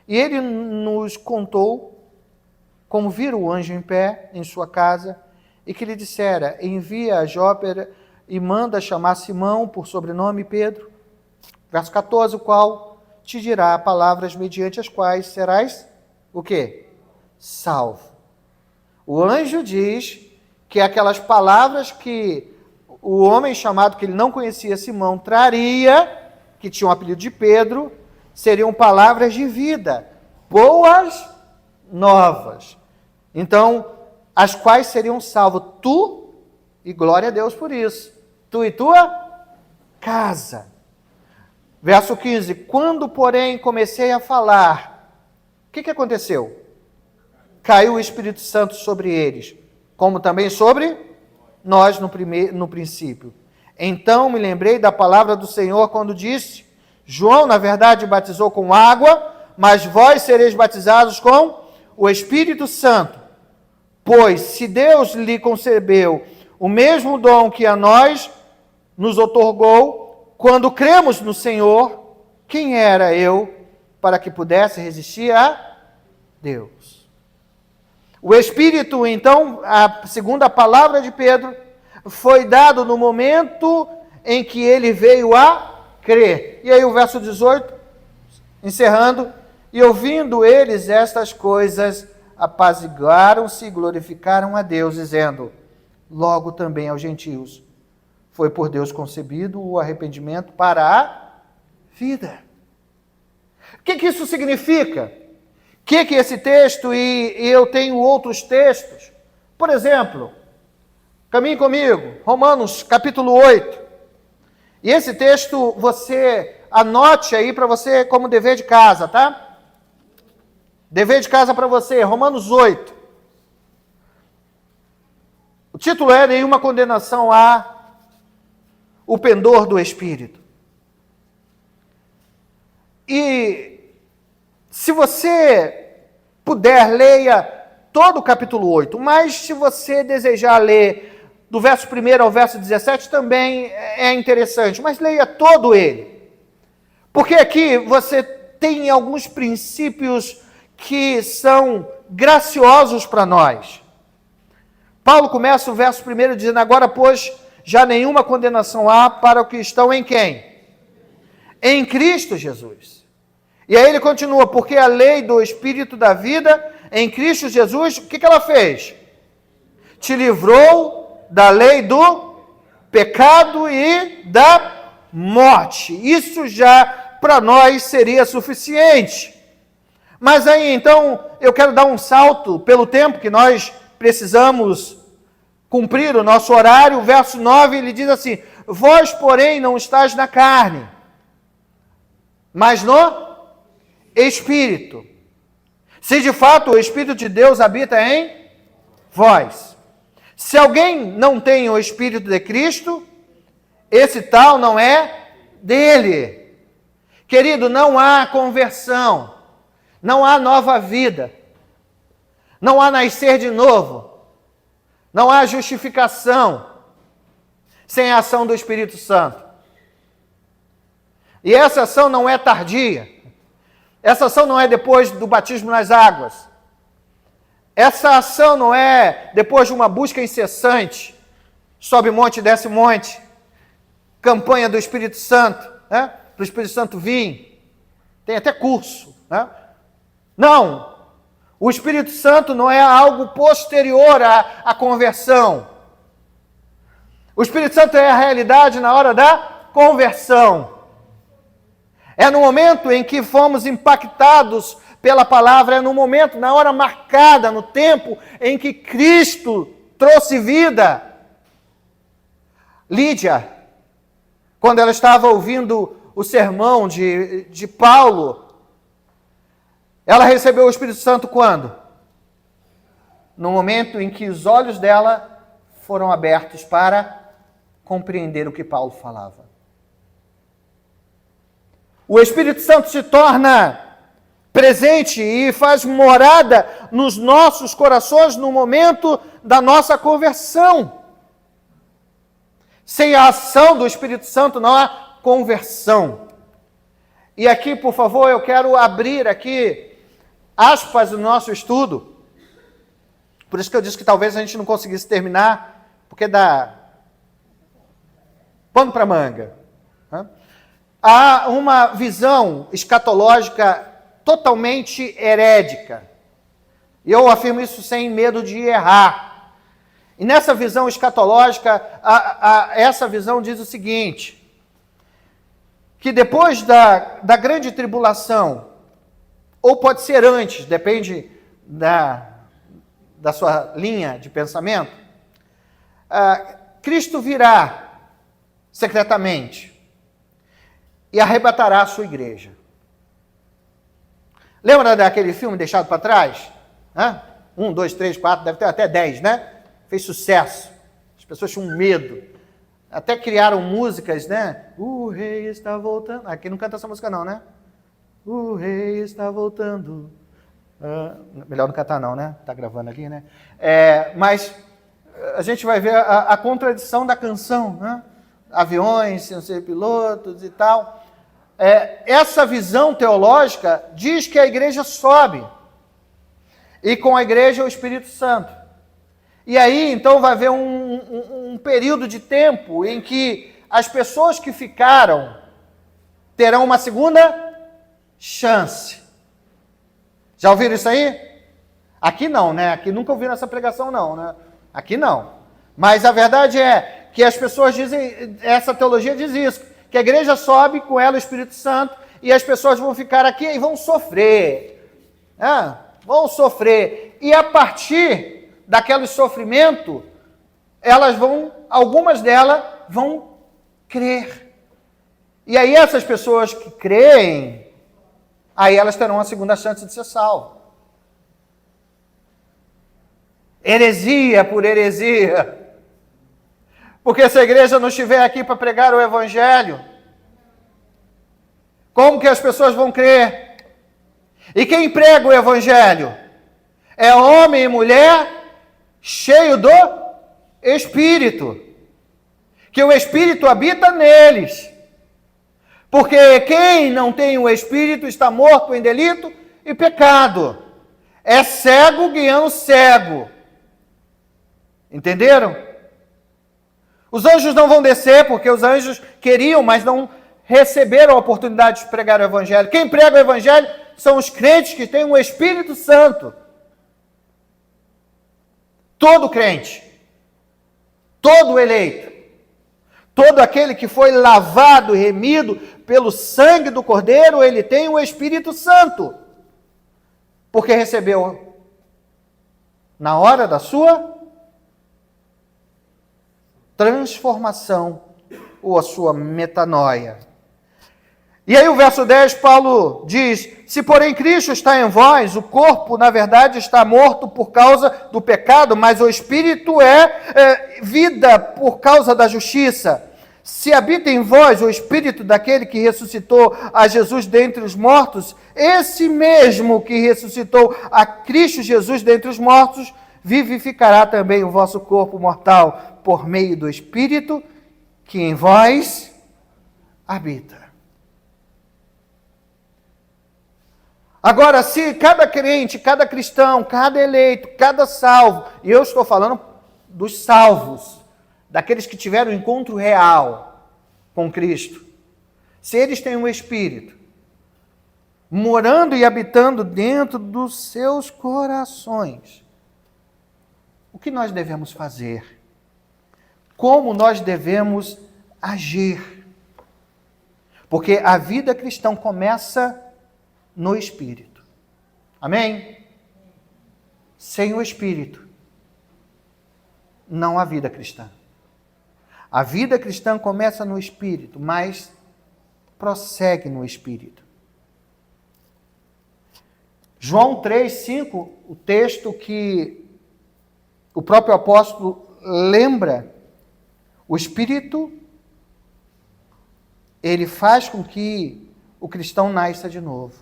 E ele nos contou como vira o anjo em pé em sua casa e que lhe dissera: envia a Jope e manda chamar Simão, por sobrenome Pedro. Verso 14, o qual te dirá palavras mediante as quais serás o quê? Salvo. O anjo diz que aquelas palavras que o homem chamado, que ele não conhecia, Simão, traria, que tinha o apelido de Pedro, seriam palavras de vida, boas novas. Então, as quais seriam salvos tu, e glória a Deus por isso, tu e tua casa. Verso 15, quando, porém, comecei a falar, o que aconteceu? Caiu o Espírito Santo sobre eles, como também sobre nós no princípio. Então me lembrei da palavra do Senhor quando disse: João, na verdade, batizou com água, mas vós sereis batizados com o Espírito Santo. Pois se Deus lhe concebeu o mesmo dom que a nós nos outorgou, quando cremos no Senhor, quem era eu para que pudesse resistir a Deus? O Espírito, então, segundo a palavra de Pedro, foi dado no momento em que ele veio a crer. E aí o verso 18, encerrando, e ouvindo eles estas coisas, apaziguaram-se e glorificaram a Deus, dizendo: logo também aos gentios foi por Deus concebido o arrependimento para a vida. O que isso significa? O que esse texto, e eu tenho outros textos, por exemplo, caminhe comigo, Romanos capítulo 8, e esse texto você anote aí para você como dever de casa, tá? Dever de casa para você, Romanos 8. O título é: nenhuma condenação há, o pendor do Espírito. E se você puder, leia todo o capítulo 8, mas se você desejar ler do verso 1 ao verso 17, também é interessante, mas leia todo ele. Porque aqui você tem alguns princípios que são graciosos para nós. Paulo começa o verso 1 dizendo: agora, pois, já nenhuma condenação há para os que estão em quem? Em Cristo Jesus. E aí ele continua: porque a lei do Espírito da vida em Cristo Jesus, o que ela fez? Te livrou da lei do pecado e da morte. Isso já para nós seria suficiente. Mas aí então eu quero dar um salto pelo tempo que nós precisamos cumprir o nosso horário. O verso 9 ele diz assim: vós, porém, não estáis na carne, mas no Espírito, se de fato o Espírito de Deus habita em vós. Se alguém não tem o Espírito de Cristo, esse tal não é dele. Querido, não há conversão, não há nova vida, Não há nascer de novo. Não há justificação sem a ação do Espírito Santo. E essa ação não é tardia. Essa ação não é depois do batismo nas águas. Essa ação não é depois de uma busca incessante. Sobe monte, desce monte. Campanha do Espírito Santo, né? Para o Espírito Santo vir. Tem até curso, né? Não. O Espírito Santo não é algo posterior à conversão. O Espírito Santo é a realidade na hora da conversão. É no momento em que fomos impactados pela palavra, é no momento, na hora marcada, no tempo em que Cristo trouxe vida. Lídia, quando ela estava ouvindo o sermão de Paulo, ela recebeu o Espírito Santo quando? No momento em que os olhos dela foram abertos para compreender o que Paulo falava. O Espírito Santo se torna presente e faz morada nos nossos corações no momento da nossa conversão. Sem a ação do Espírito Santo não há conversão. E aqui, por favor, eu quero abrir aqui aspas do nosso estudo. Por isso que eu disse que talvez a gente não conseguisse terminar, porque dá pano para manga. Há uma visão escatológica totalmente herédica. E eu afirmo isso sem medo de errar. E nessa visão escatológica, essa visão diz o seguinte, que depois da grande tribulação, ou pode ser antes, depende da sua linha de pensamento, Cristo virá secretamente e arrebatará a sua igreja. Lembra daquele filme Deixado para Trás? 1, 2, 3, 4, deve ter até 10, né? Fez sucesso. As pessoas tinham medo. Até criaram músicas, né? O rei está voltando. Aqui não canta essa música não, né? O rei está voltando. Melhor não cantar não, né? Tá gravando aqui, né? Mas a gente vai ver a contradição da canção, né? Aviões sem ser pilotos e tal. Essa visão teológica diz que a igreja sobe. E com a igreja o Espírito Santo. E aí, então, vai haver um período de tempo em que as pessoas que ficaram terão uma segunda chance. Já ouviram isso aí? Aqui não, né? Aqui nunca ouviram essa pregação não, né? Aqui não. Mas a verdade é que as pessoas dizem, essa teologia diz isso, que a igreja sobe, com ela o Espírito Santo, e as pessoas vão ficar aqui e vão sofrer. Vão sofrer. E a partir daquele sofrimento, algumas delas vão crer. E aí essas pessoas que creem, aí elas terão a segunda chance de ser salvas. Heresia por heresia. Porque se a igreja não estiver aqui para pregar o Evangelho, como que as pessoas vão crer? E quem prega o Evangelho? É homem e mulher cheio do Espírito. Que o Espírito habita neles. Porque quem não tem o Espírito está morto em delito e pecado. É cego guiando cego. Entenderam? Os anjos não vão descer, porque os anjos queriam, mas não receberam a oportunidade de pregar o Evangelho. Quem prega o Evangelho são os crentes que têm o Espírito Santo. Todo crente, todo eleito, todo aquele que foi lavado e remido pelo sangue do Cordeiro, ele tem o Espírito Santo. Porque recebeu na hora da sua transformação ou a sua metanoia. E aí o verso 10, Paulo diz, se porém Cristo está em vós, o corpo na verdade está morto por causa do pecado, mas o Espírito é vida por causa da justiça. Se habita em vós o Espírito daquele que ressuscitou a Jesus dentre os mortos, esse mesmo que ressuscitou a Cristo Jesus dentre os mortos, vivificará também o vosso corpo mortal por meio do Espírito que em vós habita. Agora, se cada crente, cada cristão, cada eleito, cada salvo, e eu estou falando dos salvos, daqueles que tiveram um encontro real com Cristo, se eles têm um Espírito morando e habitando dentro dos seus corações, o que nós devemos fazer? Como nós devemos agir? Porque a vida cristã começa no Espírito. Amém? Sem o Espírito, não há vida cristã. A vida cristã começa no Espírito, mas prossegue no Espírito. João 3:5, o texto que o próprio apóstolo lembra, o Espírito, ele faz com que o cristão nasça de novo.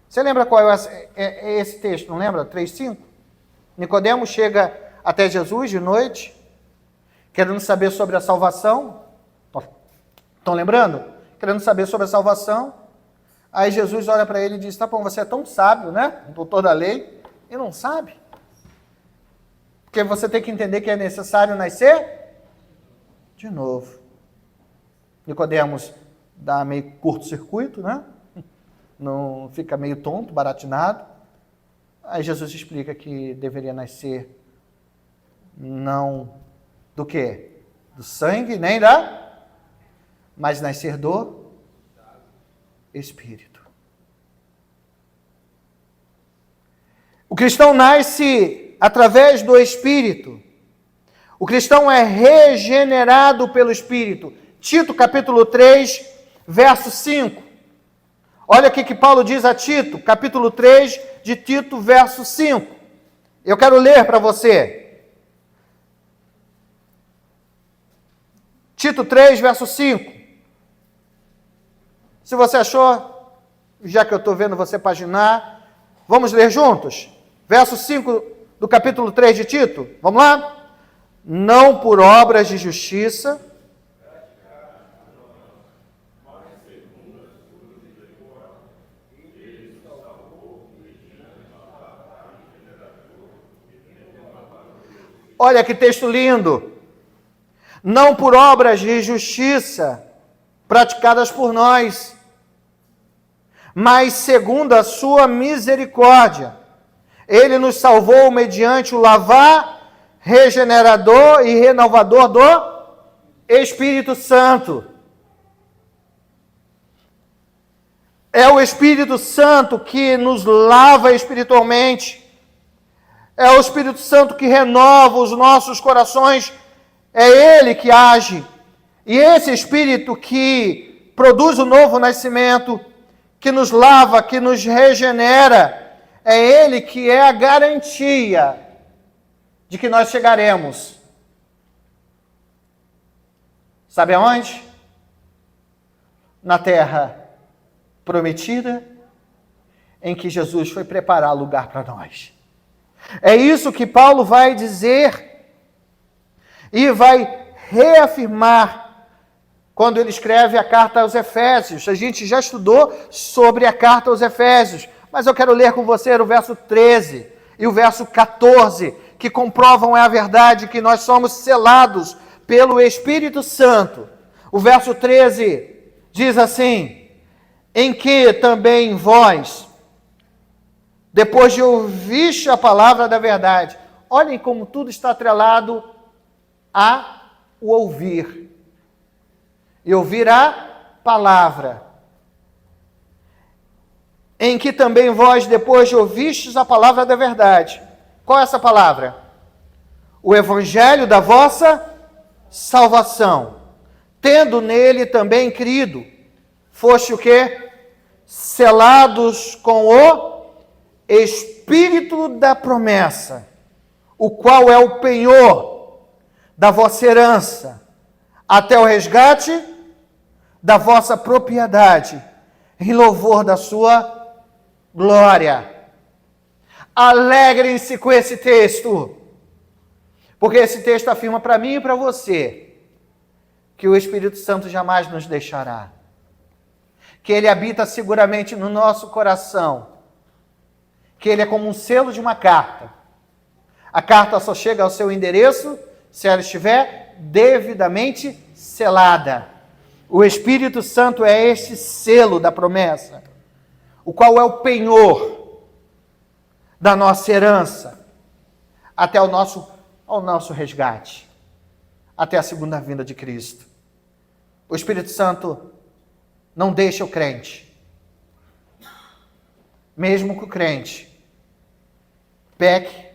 Você lembra qual é esse texto, não lembra? 3:5? Nicodemo chega até Jesus de noite, querendo saber sobre a salvação. Estão lembrando? Querendo saber sobre a salvação. Aí Jesus olha para ele e diz, tá bom, você é tão sábio, né? Doutor da lei, e não sabe. Porque você tem que entender que é necessário nascer de novo. Nicodemos dá meio curto-circuito, né? Não fica meio tonto, baratinado. Aí Jesus explica que deveria nascer não do quê? Do sangue, nem mas nascer do Espírito. O cristão nasce através do Espírito. O cristão é regenerado pelo Espírito. Tito, capítulo 3, verso 5. Olha o que Paulo diz a Tito, capítulo 3 de Tito, verso 5. Eu quero ler para você. Tito 3, verso 5. Se você achou, já que eu estou vendo você paginar, vamos ler juntos? Verso 5 do capítulo 3 de Tito. Vamos lá? Não por obras de justiça, olha que texto lindo. Não por obras de justiça praticadas por nós, mas segundo a sua misericórdia. Ele nos salvou mediante o lavar regenerador e renovador do Espírito Santo. É o Espírito Santo que nos lava espiritualmente. É o Espírito Santo que renova os nossos corações. É Ele que age. E esse Espírito que produz o novo nascimento, que nos lava, que nos regenera, é Ele que é a garantia de que nós chegaremos. Sabe aonde? Na terra prometida, em que Jesus foi preparar lugar para nós. É isso que Paulo vai dizer e vai reafirmar quando ele escreve a carta aos Efésios. A gente já estudou sobre a carta aos Efésios, mas eu quero ler com você o verso 13 e o verso 14, que comprovam a verdade que nós somos selados pelo Espírito Santo. O verso 13 diz assim: em que também vós, depois de ouviste a palavra da verdade, olhem como tudo está atrelado a o ouvir. E ouvir a palavra. Em que também vós, depois de ouvistes a palavra da verdade. Qual é essa palavra? O evangelho da vossa salvação. Tendo nele também crido, foste o quê? Selados com o Espírito da promessa, o qual é o penhor da vossa herança, até o resgate da vossa propriedade, em louvor da sua glória. Alegrem-se com esse texto, porque esse texto afirma para mim e para você que o Espírito Santo jamais nos deixará, que ele habita seguramente no nosso coração, que ele é como um selo de uma carta. A carta só chega ao seu endereço se ela estiver devidamente selada. O Espírito Santo é este selo da promessa, o qual é o penhor da nossa herança até ao nosso resgate, até a segunda vinda de Cristo. O Espírito Santo não deixa o crente, mesmo que o crente peque,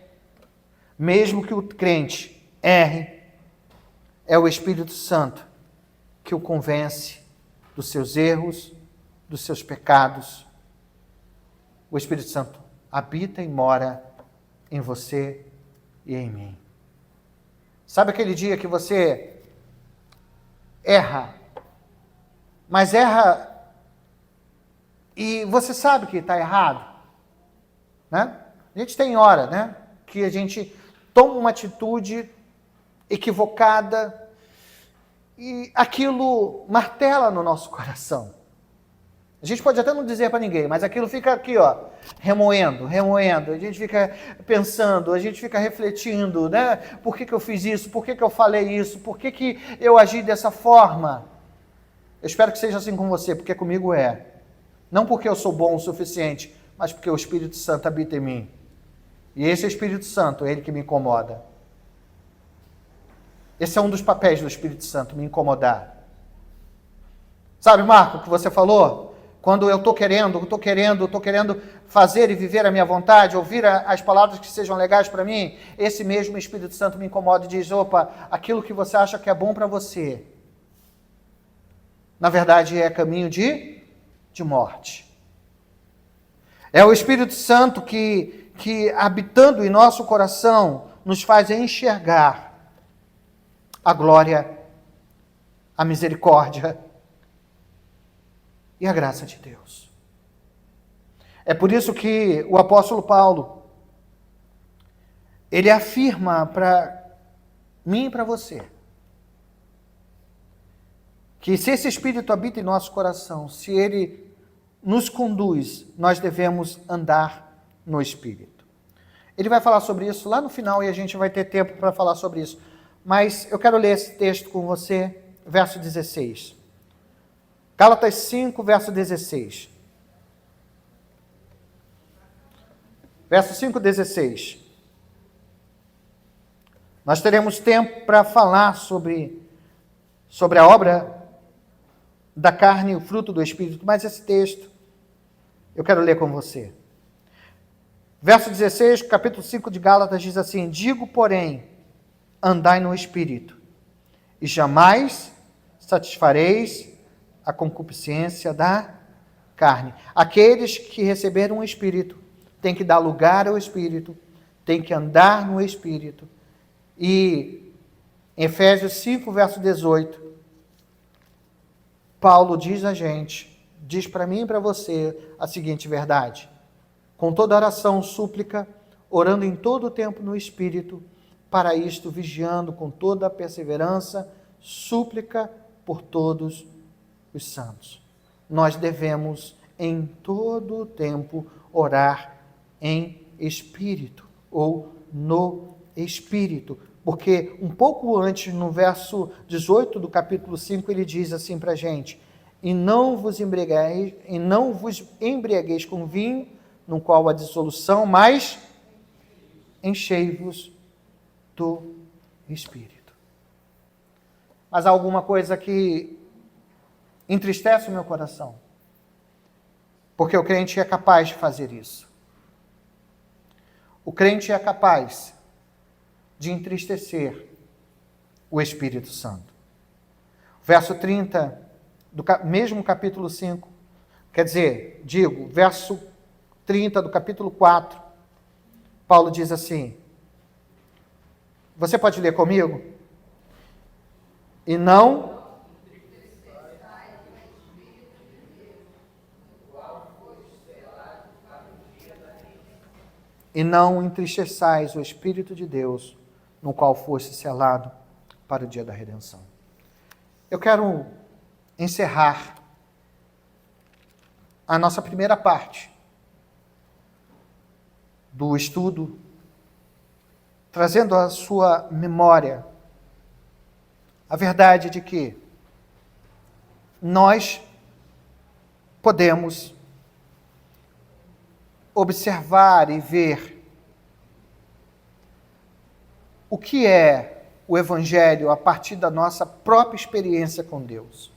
mesmo que o crente erre, é o Espírito Santo que o convence dos seus erros, dos seus pecados. O Espírito Santo habita e mora em você e em mim. Sabe aquele dia que você erra, mas erra e você sabe que está errado, né? A gente tem hora, né, que a gente toma uma atitude equivocada e aquilo martela no nosso coração. A gente pode até não dizer para ninguém, mas aquilo fica aqui, ó, remoendo. A gente fica pensando, a gente fica refletindo, né? Por que eu fiz isso? Por que eu falei isso? Por que eu agi dessa forma? Eu espero que seja assim com você, porque comigo é. Não porque eu sou bom o suficiente, mas porque o Espírito Santo habita em mim. E esse Espírito Santo é ele que me incomoda. Esse é um dos papéis do Espírito Santo, me incomodar. Sabe, Marco, o que você falou? Quando eu estou querendo fazer e viver a minha vontade, ouvir as palavras que sejam legais para mim, esse mesmo Espírito Santo me incomoda e diz, opa, aquilo que você acha que é bom para você, na verdade é caminho de morte. É o Espírito Santo que habitando em nosso coração, nos faz enxergar a glória, a misericórdia e a graça de Deus. É por isso que o apóstolo Paulo, ele afirma para mim e para você, que se esse Espírito habita em nosso coração, se ele nos conduz, nós devemos andar no Espírito. Ele vai falar sobre isso lá no final e a gente vai ter tempo para falar sobre isso. Mas eu quero ler esse texto com você, verso 16. Gálatas 5, verso 16. Verso 5, 16. Nós teremos tempo para falar sobre a obra da carne e o fruto do Espírito, mas esse texto eu quero ler com você. Verso 16, capítulo 5 de Gálatas diz assim, digo, porém, andai no Espírito, e jamais satisfareis a concupiscência da carne. Aqueles que receberam o Espírito têm que dar lugar ao Espírito, têm que andar no Espírito. E em Efésios 5, verso 18, Paulo diz a gente, diz para mim e para você a seguinte verdade, com toda oração, súplica, orando em todo o tempo no Espírito, para isto vigiando com toda a perseverança, súplica por todos os santos. Nós devemos em todo o tempo orar em Espírito, ou no Espírito, porque um pouco antes, no verso 18 do capítulo 5, ele diz assim para a gente, e não vos embriagueis com vinho, no qual há dissolução, mas enchei-vos do Espírito. Mas há alguma coisa que entristece o meu coração, porque o crente é capaz de fazer isso. O crente é capaz de entristecer o Espírito Santo. Verso 30 do mesmo capítulo 5, verso 30 do capítulo 4, Paulo diz assim, você pode ler comigo? E não e não entristeçais o Espírito de Deus, no qual foste selado para o dia da redenção. Eu quero encerrar a nossa primeira parte do estudo, trazendo à sua memória a verdade de que nós podemos observar e ver o que é o Evangelho a partir da nossa própria experiência com Deus.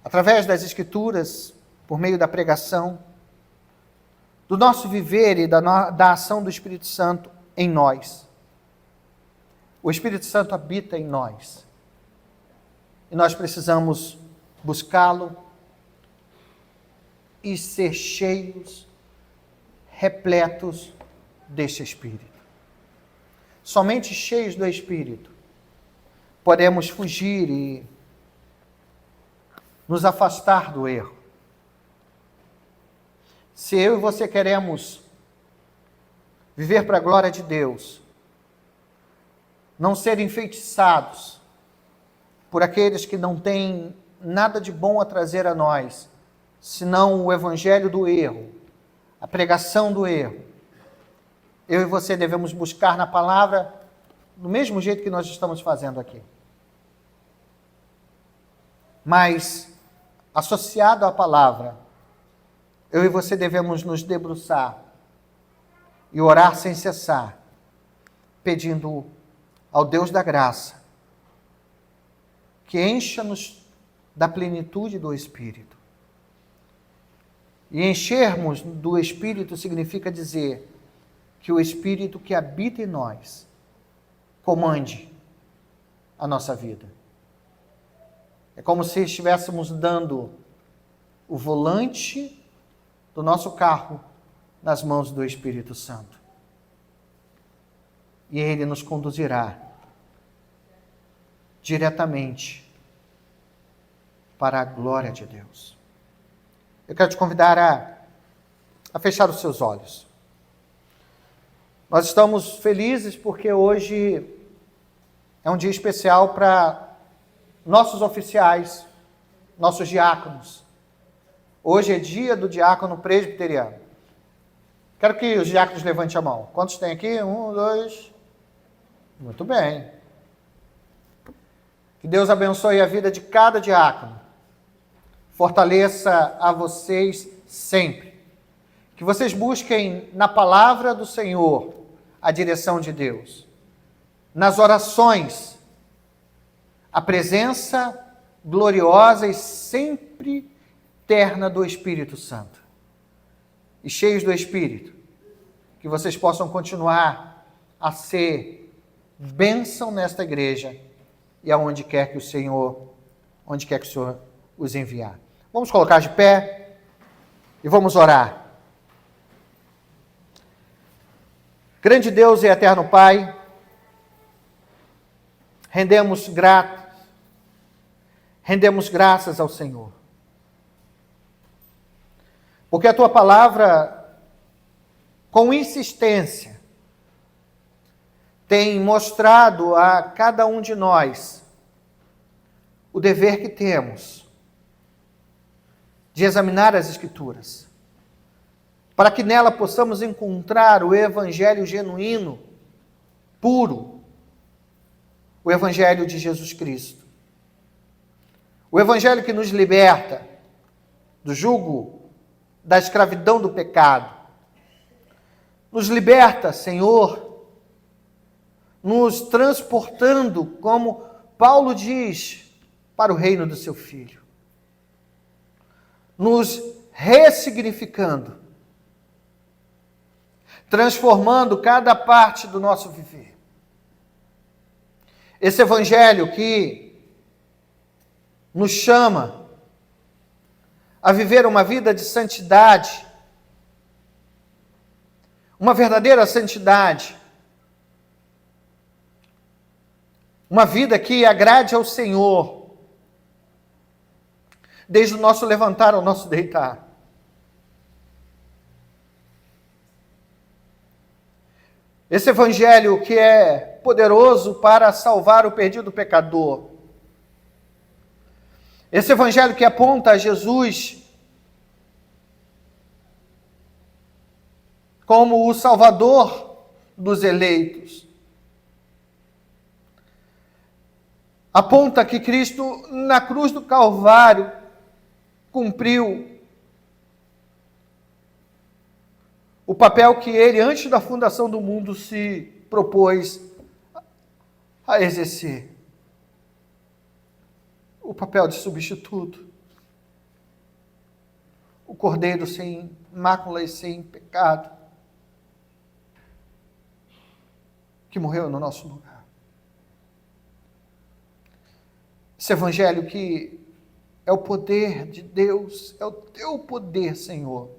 Através das Escrituras, por meio da pregação, do nosso viver e da ação do Espírito Santo em nós. O Espírito Santo habita em nós. E nós precisamos buscá-lo e ser cheios, repletos deste Espírito. Somente cheios do Espírito podemos fugir e nos afastar do erro. Se eu e você queremos viver para a glória de Deus, não ser enfeitiçados por aqueles que não têm nada de bom a trazer a nós, senão o evangelho do erro, a pregação do erro, eu e você devemos buscar na palavra do mesmo jeito que nós estamos fazendo aqui. Mas, associado à palavra, eu e você devemos nos debruçar e orar sem cessar, pedindo ao Deus da graça que encha-nos da plenitude do Espírito. E enchermos do Espírito significa dizer que o Espírito que habita em nós comande a nossa vida. É como se estivéssemos dando o volante do nosso carro nas mãos do Espírito Santo. E ele nos conduzirá diretamente para a glória de Deus. Eu quero te convidar a fechar os seus olhos. Nós estamos felizes porque hoje é um dia especial para nossos oficiais, nossos diáconos. Hoje é dia do diácono presbiteriano. Quero que os diáconos levantem a mão. Quantos tem aqui? 1, 2. Muito bem. Que Deus abençoe a vida de cada diácono. Fortaleça a vocês sempre. Que vocês busquem na palavra do Senhor a direção de Deus. Nas orações, a presença gloriosa e sempre eterna do Espírito Santo. E cheios do Espírito, que vocês possam continuar a ser bênção nesta igreja e aonde quer que o Senhor os enviar. Vamos colocar de pé e vamos orar. Grande Deus e eterno Pai, rendemos graças ao Senhor. Porque a Tua palavra, com insistência, tem mostrado a cada um de nós o dever que temos de examinar as Escrituras, para que nela possamos encontrar o Evangelho genuíno, puro, o Evangelho de Jesus Cristo. O Evangelho que nos liberta do jugo da escravidão do pecado. Nos liberta, Senhor, nos transportando, como Paulo diz, para o reino do seu Filho. Nos ressignificando, transformando cada parte do nosso viver. Esse Evangelho que nos chama a viver uma vida de santidade, uma verdadeira santidade, uma vida que agrade ao Senhor, desde o nosso levantar ao nosso deitar. Esse evangelho que é poderoso para salvar o perdido pecador. Esse evangelho que aponta a Jesus como o Salvador dos eleitos. Aponta que Cristo, na cruz do Calvário, cumpriu o papel que ele, antes da fundação do mundo, se propôs a exercer. O papel de substituto. O Cordeiro sem mácula e sem pecado, que morreu no nosso lugar. Esse evangelho que é o poder de Deus, é o teu poder, Senhor,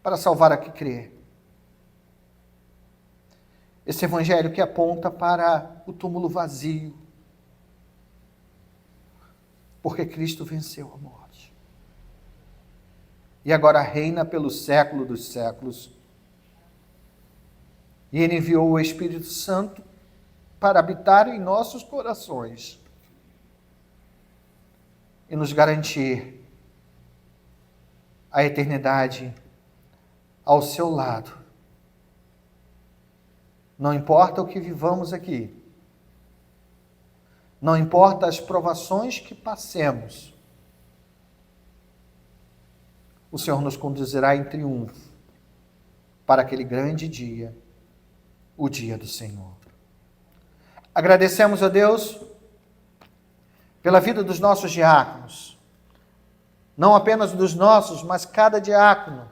para salvar a que crê. Esse evangelho que aponta para o túmulo vazio, porque Cristo venceu a morte. E agora reina pelo século dos séculos. E Ele enviou o Espírito Santo para habitar em nossos corações e nos garantir a eternidade ao seu lado. Não importa o que vivamos aqui, não importa as provações que passemos, o Senhor nos conduzirá em triunfo para aquele grande dia, o dia do Senhor. Agradecemos a Deus pela vida dos nossos diáconos, não apenas dos nossos, mas cada diácono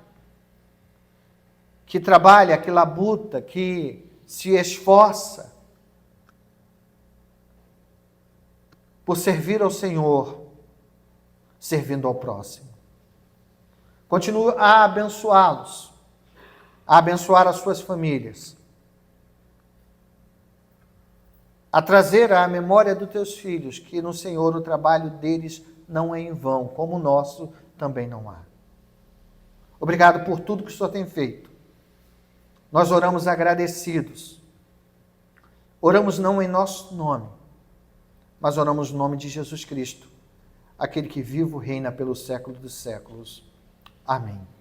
que trabalha, que labuta, que se esforça por servir ao Senhor, servindo ao próximo. Continua a abençoá-los, a abençoar as suas famílias, a trazer à memória dos teus filhos que no Senhor o trabalho deles não é em vão, como o nosso também não há. Obrigado por tudo que o Senhor tem feito. Nós oramos agradecidos. Oramos não em nosso nome, mas oramos no nome de Jesus Cristo, aquele que vivo reina pelo século dos séculos. Amém.